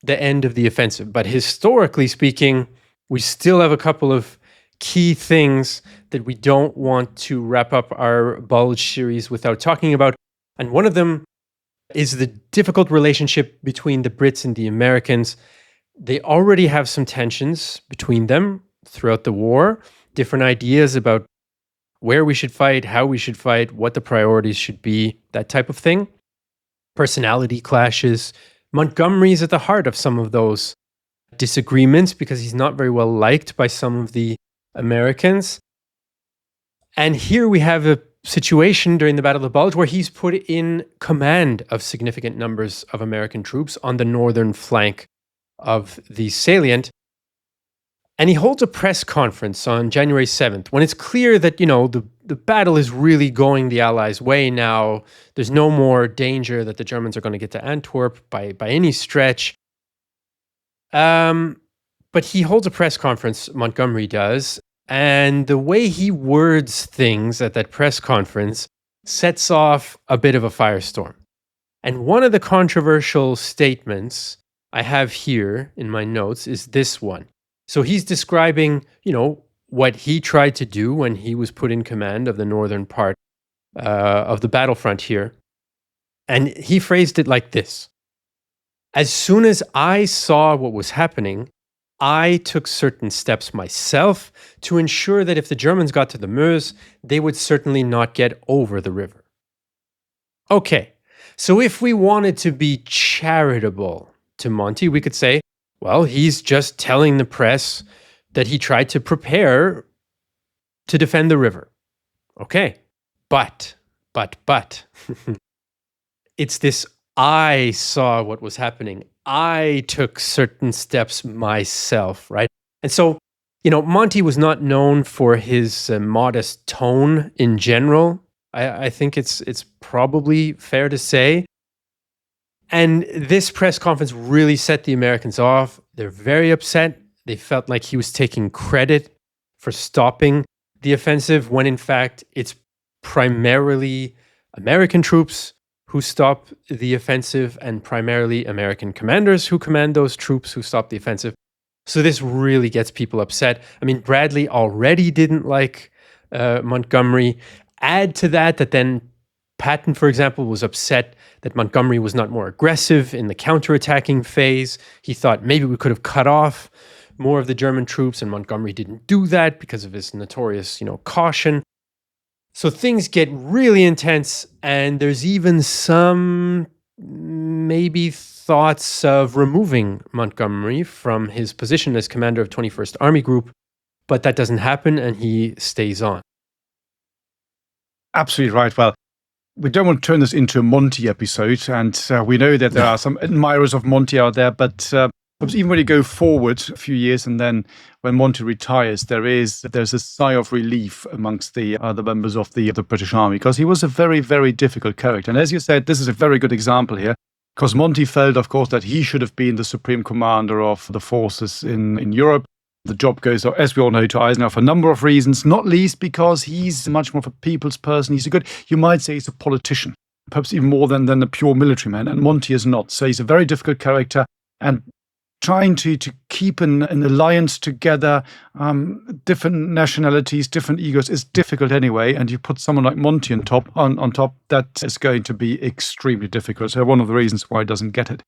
the end of the offensive. But historically speaking, we still have a couple of key things that we don't want to wrap up our Bulge series without talking about. And one of them is the difficult relationship between the Brits and the Americans. They already have some tensions between them throughout the war, different ideas about where we should fight, how we should fight, what the priorities should be, that type of thing. Personality clashes. Montgomery's at the heart of some of those disagreements because he's not very well liked by some of the Americans. And here we have a situation during the Battle of the Bulge where he's put in command of significant numbers of American troops on the northern flank of the salient. And he holds a press conference on January 7th when it's clear that, the battle is really going the Allies' way now. There's no more danger that the Germans are going to get to Antwerp by any stretch. But he holds a press conference, Montgomery does, and the way he words things at that press conference sets off a bit of a firestorm. And one of the controversial statements I have here in my notes is this one. So he's describing, what he tried to do when he was put in command of the northern part of the battlefront here. And he phrased it like this. As soon as I saw what was happening, I took certain steps myself to ensure that if the Germans got to the Meuse, they would certainly not get over the river. Okay, so if we wanted to be charitable to Monty, we could say, well, he's just telling the press that he tried to prepare to defend the river. Okay, but, it's this I saw what was happening. I took certain steps myself, right? And so, Monty was not known for his modest tone in general. I think it's probably fair to say. And this press conference really set the Americans off. They're very upset. They felt like he was taking credit for stopping the offensive when in fact it's primarily American troops who stop the offensive and primarily American commanders who command those troops who stop the offensive. So this really gets people upset. I mean, Bradley already didn't like Montgomery. Add to that then Patton, for example, was upset that Montgomery was not more aggressive in the counterattacking phase. He thought maybe we could have cut off more of the German troops, and Montgomery didn't do that because of his notorious, caution. So things get really intense, and there's even some maybe thoughts of removing Montgomery from his position as commander of 21st Army Group, but that doesn't happen, and he stays on. Absolutely right. Well, we don't want to turn this into a Monty episode, and we know that there are some admirers of Monty out there, but even when you go forward a few years and then when Monty retires, there's a sigh of relief amongst the other members of the British Army, because he was a very, very difficult character. And as you said, this is a very good example here, because Monty felt, of course, that he should have been the supreme commander of the forces in Europe. The job goes, as we all know, to Eisenhower for a number of reasons, not least because he's much more of a people's person. You might say he's a politician, perhaps even more than a pure military man, and Monty is not. So he's a very difficult character, and trying to keep an alliance together, different nationalities, different egos, is difficult anyway, and you put someone like Monty on top, that is going to be extremely difficult. So one of the reasons why he doesn't get it.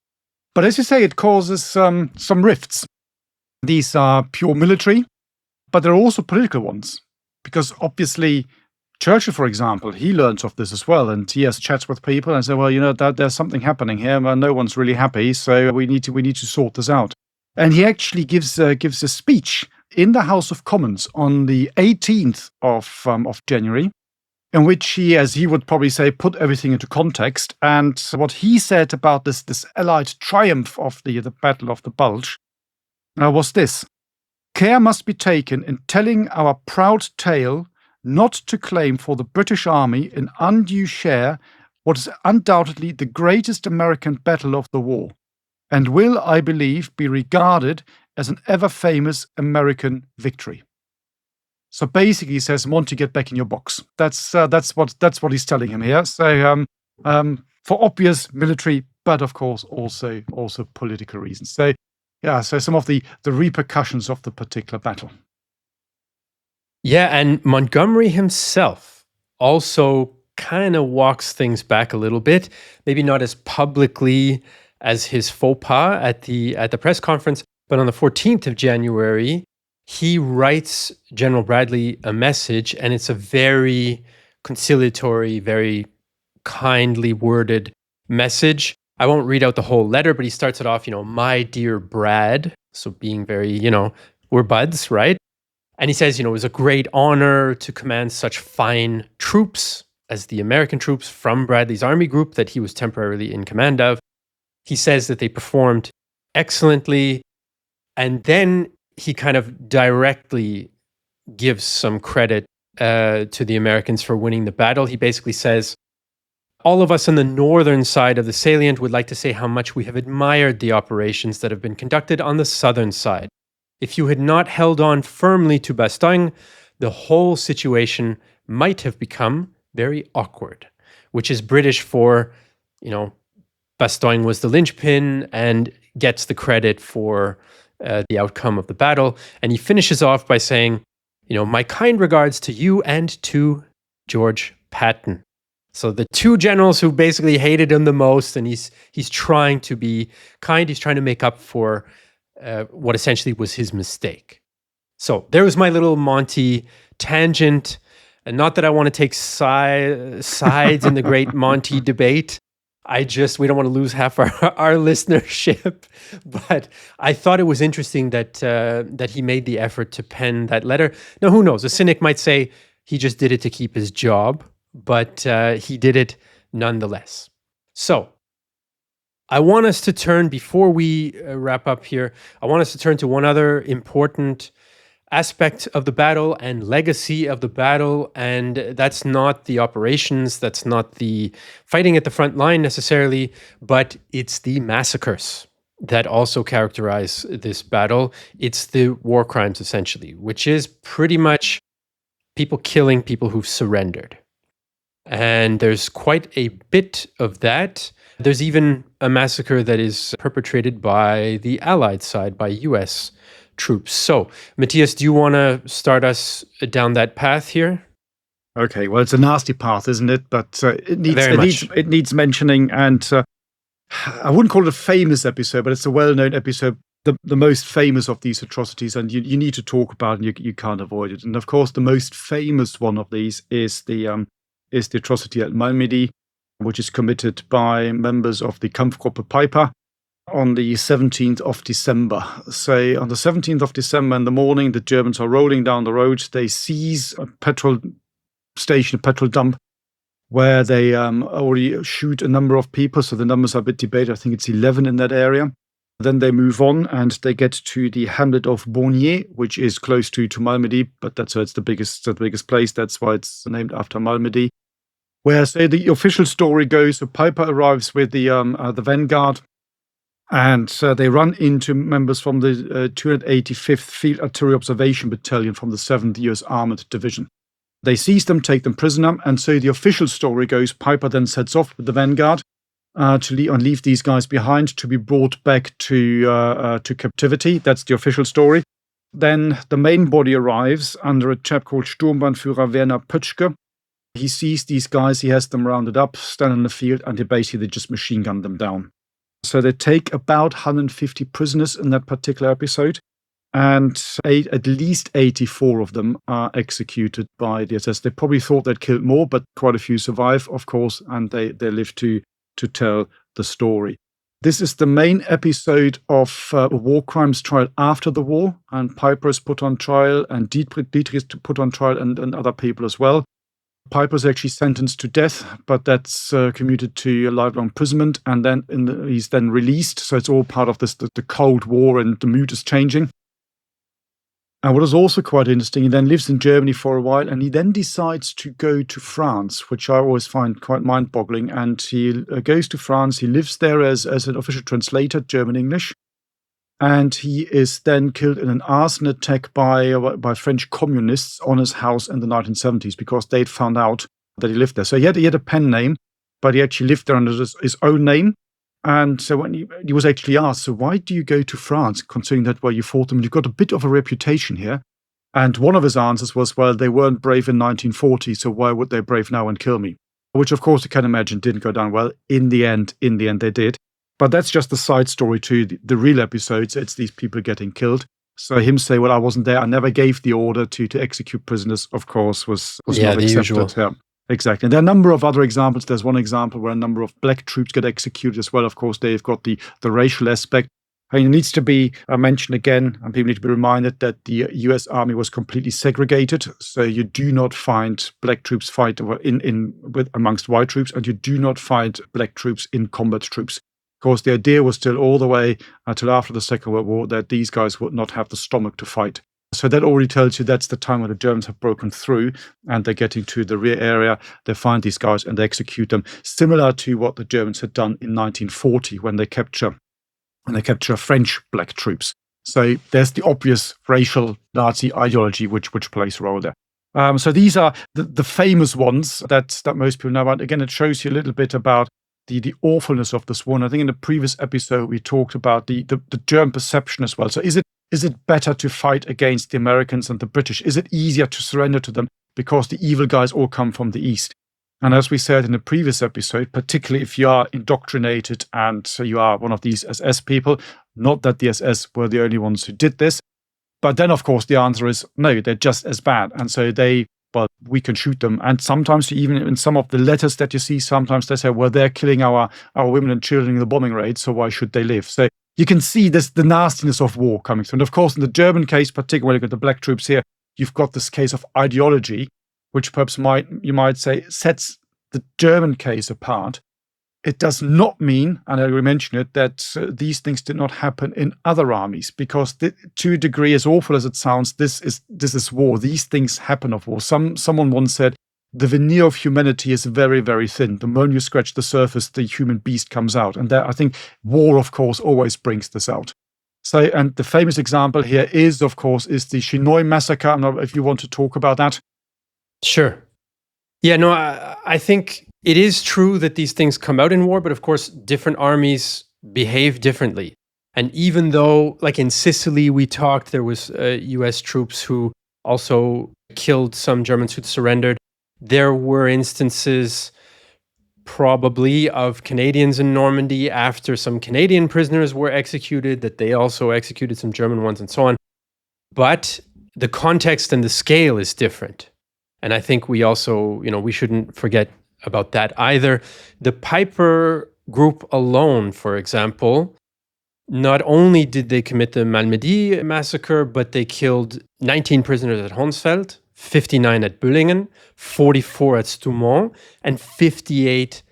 But as you say, it causes some rifts. These are pure military, but there are also political ones, because obviously Churchill, for example, he learns of this as well, and he has chats with people and says, well, there's something happening here, and no one's really happy, so we need to sort this out. And he actually gives a speech in the House of Commons on the 18th of January, in which he, as he would probably say, put everything into context. And what he said about this Allied triumph of the Battle of the Bulge was this: care must be taken in telling our proud tale not to claim for the British Army an undue share what is undoubtedly the greatest American battle of the war, and will, I believe, be regarded as an ever-famous American victory. So basically, he says, Monty, get back in your box. That's what he's telling him here. So for obvious military, but of course also political reasons. So yeah, so some of the repercussions of the particular battle. Yeah, and Montgomery himself also kind of walks things back a little bit, maybe not as publicly as his faux pas at the press conference, but on the 14th of January, he writes General Bradley a message, and it's a very conciliatory, very kindly worded message. I won't read out the whole letter, but he starts it off, my dear Brad. So being very, we're buds, right? And he says, it was a great honor to command such fine troops as the American troops from Bradley's army group that he was temporarily in command of. He says that they performed excellently. And then he kind of directly gives some credit to the Americans for winning the battle. He basically says, all of us on the northern side of the salient would like to say how much we have admired the operations that have been conducted on the southern side. If you had not held on firmly to Bastogne, the whole situation might have become very awkward, which is British for, Bastogne was the linchpin and gets the credit for the outcome of the battle. And he finishes off by saying, my kind regards to you and to George Patton. So the two generals who basically hated him the most, and he's trying to be kind, he's trying to make up for what essentially was his mistake. So there was my little Monty tangent. And not that I want to take sides in the great Monty debate. We don't want to lose half our listenership. But I thought it was interesting that he made the effort to pen that letter. Now, who knows? A cynic might say he just did it to keep his job, but he did it nonetheless. So I want us to turn, before we wrap up here, I want us to turn to one other important aspect of the battle and legacy of the battle, and that's not the operations, that's not the fighting at the front line necessarily, but it's the massacres that also characterize this battle. It's the war crimes, essentially, which is pretty much people killing people who've surrendered. And there's quite a bit of that. There's even a massacre that is perpetrated by the Allied side, by US troops. So, Matthias, do you want to start us down that path here? Okay, well, it's a nasty path, isn't it? But it needs mentioning, and I wouldn't call it a famous episode, but it's a well-known episode, the most famous of these atrocities, and you need to talk about it, and you can't avoid it. And of course, the most famous one of these is the atrocity at Malmedy, which is committed by members of the Kampfgruppe Piper on the 17th of December. So on the 17th of December in the morning, the Germans are rolling down the road. They seize a petrol station, a petrol dump, where they already shoot a number of people. So the numbers are a bit debated. I think it's 11 in that area. Then they move on and they get to the hamlet of Bastogne, which is close to Malmedy, but it's the biggest place. That's why it's named after Malmedy. Where, say, the official story goes, the Piper arrives with the vanguard, and they run into members from the 285th Field Artillery Observation Battalion from the 7th US Armored Division. They seize them, take them prisoner, and so the official story goes, Piper then sets off with the vanguard to leave these guys behind to be brought back to captivity. That's the official story. Then the main body arrives under a chap called Sturmbannführer Werner Pötschke. He sees these guys, he has them rounded up, stand in the field, and they just machine gun them down. So they take about 150 prisoners in that particular episode. And at least 84 of them are executed by the SS. They probably thought they'd killed more, but quite a few survive, of course, and they live to tell the story. This is the main episode of a war crimes trial after the war, and Piper is put on trial, and Dietrich is put on trial, and other people as well. Piper is actually sentenced to death, but that's commuted to a lifelong imprisonment, and then he's then released. So it's all part of this the Cold War, and the mood is changing. And what is also quite interesting, he then lives in Germany for a while, and he then decides to go to France, which I always find quite mind-boggling. And he goes to France. He lives there as an official translator, German-English. And he is then killed in an arson attack by French communists on his house in the 1970s, because they'd found out that he lived there. So he had a pen name, but he actually lived there under his own name. And so when he was actually asked, so why do you go to France, considering that, well, you fought them, you've got a bit of a reputation here. And one of his answers was, well, they weren't brave in 1940, so why would they brave now and kill me? Which, of course, you can imagine didn't go down well. In the end, they did. But that's just the side story to the real episodes. It's these people getting killed. So him say, well, I wasn't there. I never gave the order to execute prisoners, of course, was not accepted. Usual. Yeah. Exactly. And there are a number of other examples. There's one example where a number of black troops get executed as well. Of course, they've got the racial aspect. I mean, it needs to be mentioned again, and people need to be reminded that the US Army was completely segregated. So you do not find black troops fight amongst white troops, and you do not find black troops in combat troops. Of course, the idea was still all the way until after the Second World War that these guys would not have the stomach to fight. So that already tells you that's the time when the Germans have broken through and they're getting to the rear area. They find these guys and they execute them, similar to what the Germans had done in 1940 when they capture French black troops. So there's the obvious racial Nazi ideology which plays a role there. So these are the famous ones that most people know about. Again, it shows you a little bit about the awfulness of this war. And I think in the previous episode we talked about the German perception as well. So is it better to fight against the Americans and the British? Is it easier to surrender to them because the evil guys all come from the East? And as we said in the previous episode, particularly if you are indoctrinated and so you are one of these SS people, not that the SS were the only ones who did this, but then of course the answer is no, they're just as bad. And so we can shoot them. And sometimes even in some of the letters that you see, sometimes they say, well, they're killing our women and children in the bombing raids, so why should they live? So you can see the nastiness of war coming through. And of course, in the German case, particularly with the black troops here, you've got this case of ideology, which perhaps you might say sets the German case apart. It does not mean, and I will mention it, that these things did not happen in other armies, because to a degree, as awful as it sounds, this is war. These things happen of war. Someone once said, the veneer of humanity is very, very thin. The moment you scratch the surface, the human beast comes out. And I think war, of course, always brings this out. So, and the famous example here is the Chinoy massacre. I don't know if you want to talk about that. Sure. Yeah, no, I think it is true that these things come out in war, but of course, different armies behave differently. And even though, like in Sicily, we talked, there was US troops who also killed some Germans who surrendered. There were instances probably of Canadians in Normandy after some Canadian prisoners were executed, that they also executed some German ones and so on. But the context and the scale is different. And I think we also, we shouldn't forget about that either. The Piper group alone, for example, not only did they commit the Malmedy massacre, but they killed 19 prisoners at Honsfeld, 59 at Büllingen, 44 at Stoumont, and 58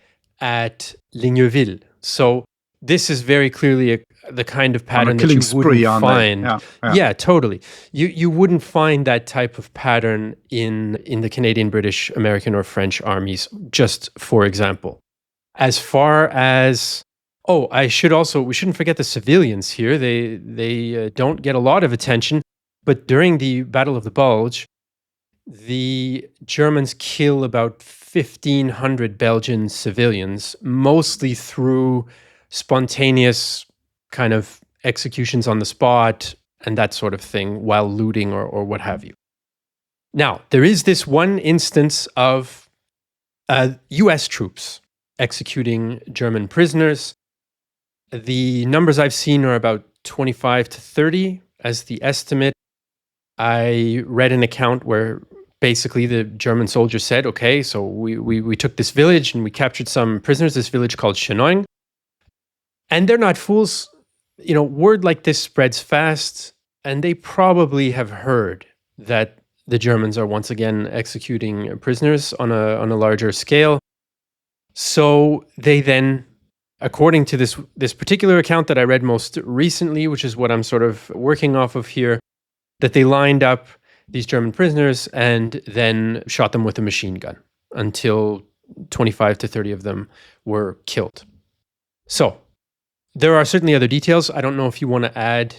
at Ligneville. So this is very clearly the kind of pattern that you wouldn't find. Yeah, totally. You wouldn't find that type of pattern in the Canadian, British, American, or French armies, just for example. As far as we shouldn't forget the civilians here. They don't get a lot of attention, but during the Battle of the Bulge, the Germans kill about 1,500 Belgian civilians, mostly through spontaneous kind of executions on the spot and that sort of thing, while looting or what have you. Now, there is this one instance of US troops executing German prisoners. The numbers I've seen are about 25 to 30 as the estimate. I read an account where basically the German soldiers said, okay, so we took this village and we captured some prisoners, this village called Chenoing. And they're not fools. Word like this spreads fast, and they probably have heard that the Germans are once again executing prisoners on a larger scale. So they then, according to this particular account that I read most recently, which is what I'm sort of working off of here, that they lined up these German prisoners and then shot them with a machine gun until 25 to 30 of them were killed. So there are certainly other details. I don't know if you want to add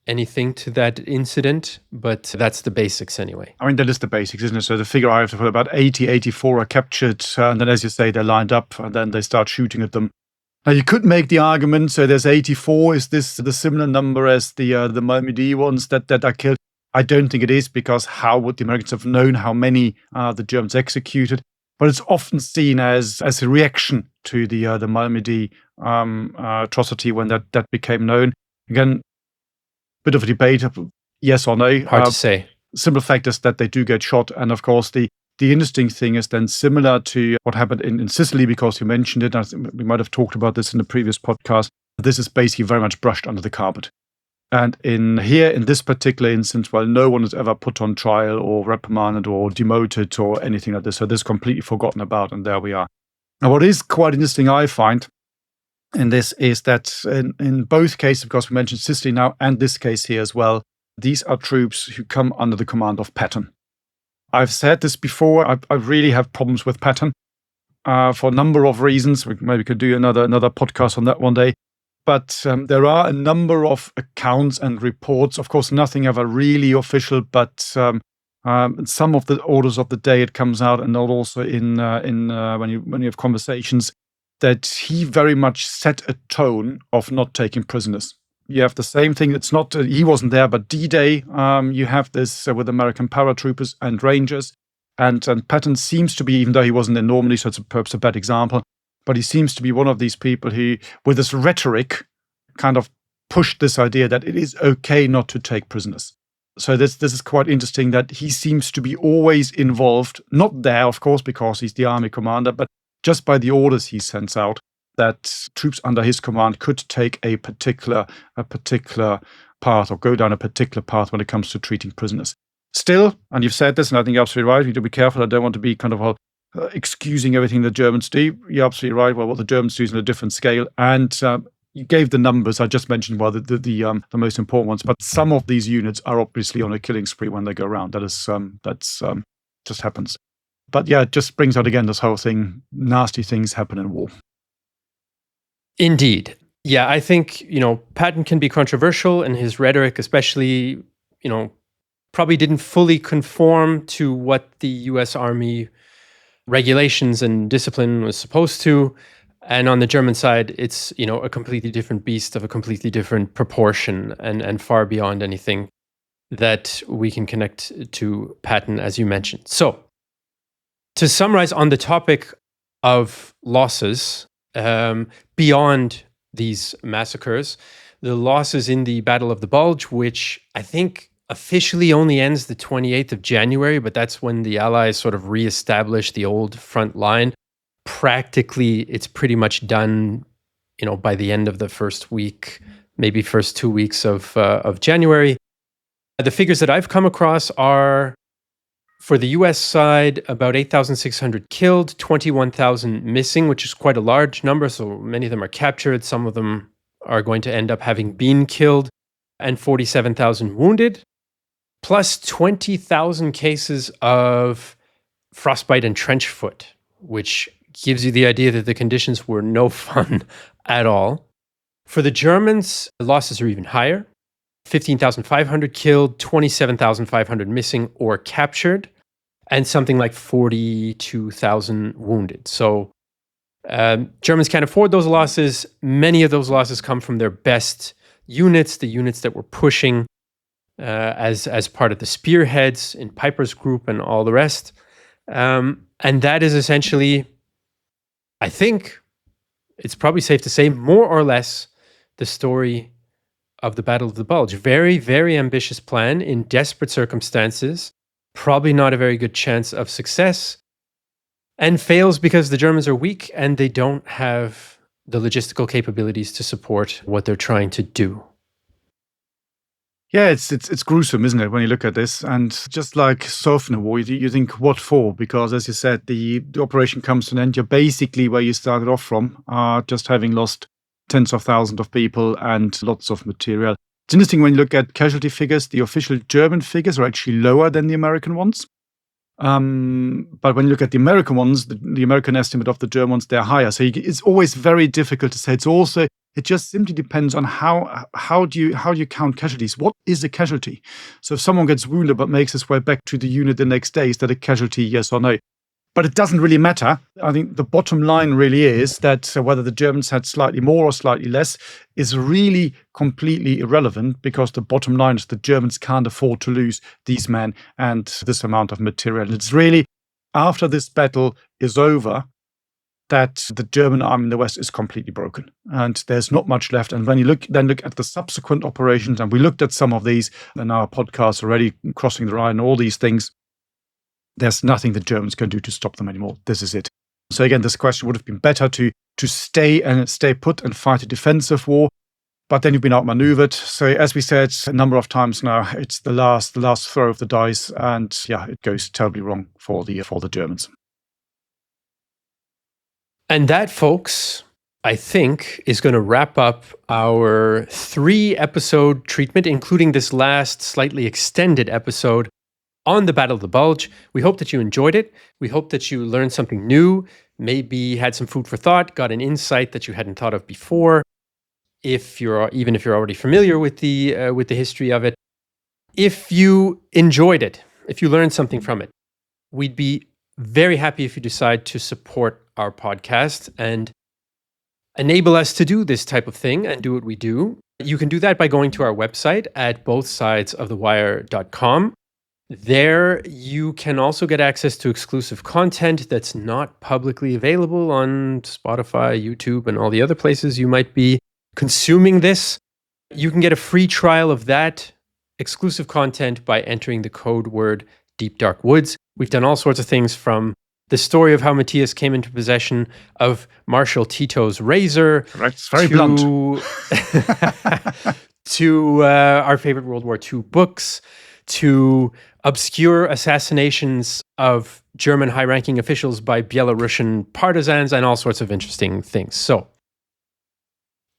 anything to that incident, but that's the basics anyway. I mean, that is the basics, isn't it? So the figure I have to put, about 80, 84 are captured, and then, as you say, they're lined up, and then they start shooting at them. Now, you could make the argument, so there's 84. Is this the similar number as the Malmedy ones that are killed? I don't think it is, because how would the Americans have known how many the Germans executed? But it's often seen as a reaction to the Malmedy atrocity when that became known. Again, bit of a debate, yes or no. Hard to say. Simple fact is that they do get shot. And of course, the interesting thing is then similar to what happened in Sicily, because you mentioned it. I think we might have talked about this in the previous podcast. This is basically very much brushed under the carpet. And in this particular instance, well, no one is ever put on trial or reprimanded or demoted or anything like this. So this is completely forgotten about, and there we are. Now, what is quite interesting, I find, in this is that in both cases, because we mentioned Sicily now and this case here as well, these are troops who come under the command of Patton. I've said this before, I really have problems with Patton for a number of reasons. We maybe could do another podcast on that one day. But there are a number of accounts and reports, of course, nothing ever really official, but some of the orders of the day it comes out, and also in when you have conversations, that he very much set a tone of not taking prisoners. You have the same thing. It's not he wasn't there, but D-Day. You have this with American paratroopers and Rangers, and Patton seems to be, even though he wasn't there normally, so it's perhaps a bad example, but he seems to be one of these people who, with this rhetoric, kind of pushed this idea that it is okay not to take prisoners. So this is quite interesting that he seems to be always involved, not there, of course, because he's the army commander, but just by the orders he sends out, that troops under his command could take a particular path or go down a particular path when it comes to treating prisoners. Still, and you've said this, and I think you're absolutely right, we need to be careful. I don't want to be kind of excusing everything the Germans do. You're absolutely right. Well, what the Germans do is on a different scale. And you gave the numbers. I just mentioned the most important ones. But some of these units are obviously on a killing spree when they go around. That's just happens. But yeah, it just brings out again this whole thing. Nasty things happen in war. Indeed. Yeah, I think, Patton can be controversial, and his rhetoric especially, probably didn't fully conform to what the US Army regulations and discipline was supposed to. And on the German side, it's, a completely different beast of a completely different proportion and far beyond anything that we can connect to Patton, as you mentioned. So, to summarize on the topic of losses, beyond these massacres, the losses in the Battle of the Bulge, which I think officially only ends the 28th of January, but that's when the Allies sort of reestablished the old front line. Practically, it's pretty much done, by the end of the first week, maybe first 2 weeks of January. The figures that I've come across are, for the US side, about 8,600 killed, 21,000 missing, which is quite a large number. So many of them are captured. Some of them are going to end up having been killed, and 47,000 wounded, plus 20,000 cases of frostbite and trench foot, which gives you the idea that the conditions were no fun at all. For the Germans, the losses are even higher. 15,500 killed, 27,500 missing or captured, and something like 42,000 wounded. So Germans can't afford those losses. Many of those losses come from their best units, the units that were pushing as part of the spearheads in Piper's group and all the rest. And that is essentially, I think it's probably safe to say, more or less the story of the Battle of the Bulge. Very, very ambitious plan in desperate circumstances. Probably not a very good chance of success. And fails because the Germans are weak and they don't have the logistical capabilities to support what they're trying to do. Yeah, it's gruesome, isn't it, when you look at this? And just like Sofner War, you think, what for? Because as you said, the operation comes to an end. You're basically where you started off from, just having lost tens of thousands of people and lots of material. It's interesting when you look at casualty figures, the official German figures are actually lower than the American ones. But when you look at the American ones, the American estimate of the German ones, they're higher. So it's always very difficult to say. It just simply depends on how do you count casualties. What is a casualty? So if someone gets wounded but makes his way back to the unit the next day, is that a casualty, yes or no? But it doesn't really matter. I think the bottom line really is that whether the Germans had slightly more or slightly less is really completely irrelevant, because the bottom line is the Germans can't afford to lose these men and this amount of material. It's really after this battle is over that the German army in the West is completely broken and there's not much left. And when you look at the subsequent operations, and we looked at some of these in our podcast already, crossing the Rhine, all these things, there's nothing the Germans can do to stop them anymore. This is it. So again, this question would have been better to stay put and fight a defensive war, but then you've been outmaneuvered. So as we said a number of times now, it's the last throw of the dice, and yeah, it goes terribly wrong for the Germans. And that, folks, I think is going to wrap up our 3-episode treatment, including this last slightly extended episode on the Battle of the Bulge. We hope that you enjoyed it. We hope that you learned something new, maybe had some food for thought, got an insight that you hadn't thought of before. Even if you're already familiar with the history of it, if you enjoyed it, if you learned something from it, we'd be very happy if you decide to support our podcast and enable us to do this type of thing and do what we do. You can do that by going to our website at bothsidesofthewire.com. There, you can also get access to exclusive content that's not publicly available on Spotify, YouTube, and all the other places you might be consuming this. You can get a free trial of that exclusive content by entering the code word Deep Dark Woods. We've done all sorts of things, from the story of how Matthias came into possession of Marshal Tito's razor. Right, it's very blunt. To our favorite World War II books, to obscure assassinations of German high-ranking officials by Belarusian partisans, and all sorts of interesting things. So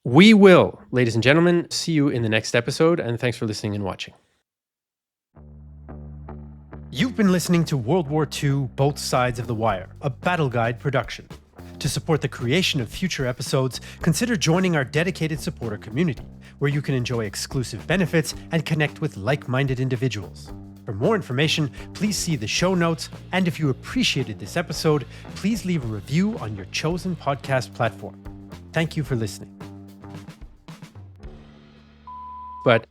we will, ladies and gentlemen, see you in the next episode, and thanks for listening and watching. You've been listening to World War II, Both Sides of the Wire, a Battle Guide production. To support the creation of future episodes, consider joining our dedicated supporter community, where you can enjoy exclusive benefits and connect with like-minded individuals. For more information, please see the show notes, and if you appreciated this episode, please leave a review on your chosen podcast platform. Thank you for listening. But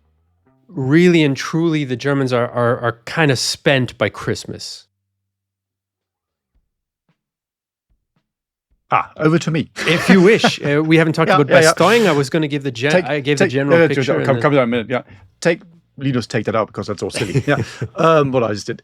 really and truly, the Germans are kind of spent by Christmas. Over to me. If you wish. We haven't talked about Bastogne. I was going to give the general picture. Come down a minute. Yeah, Linus, take that out because that's all silly. Yeah, what I just did.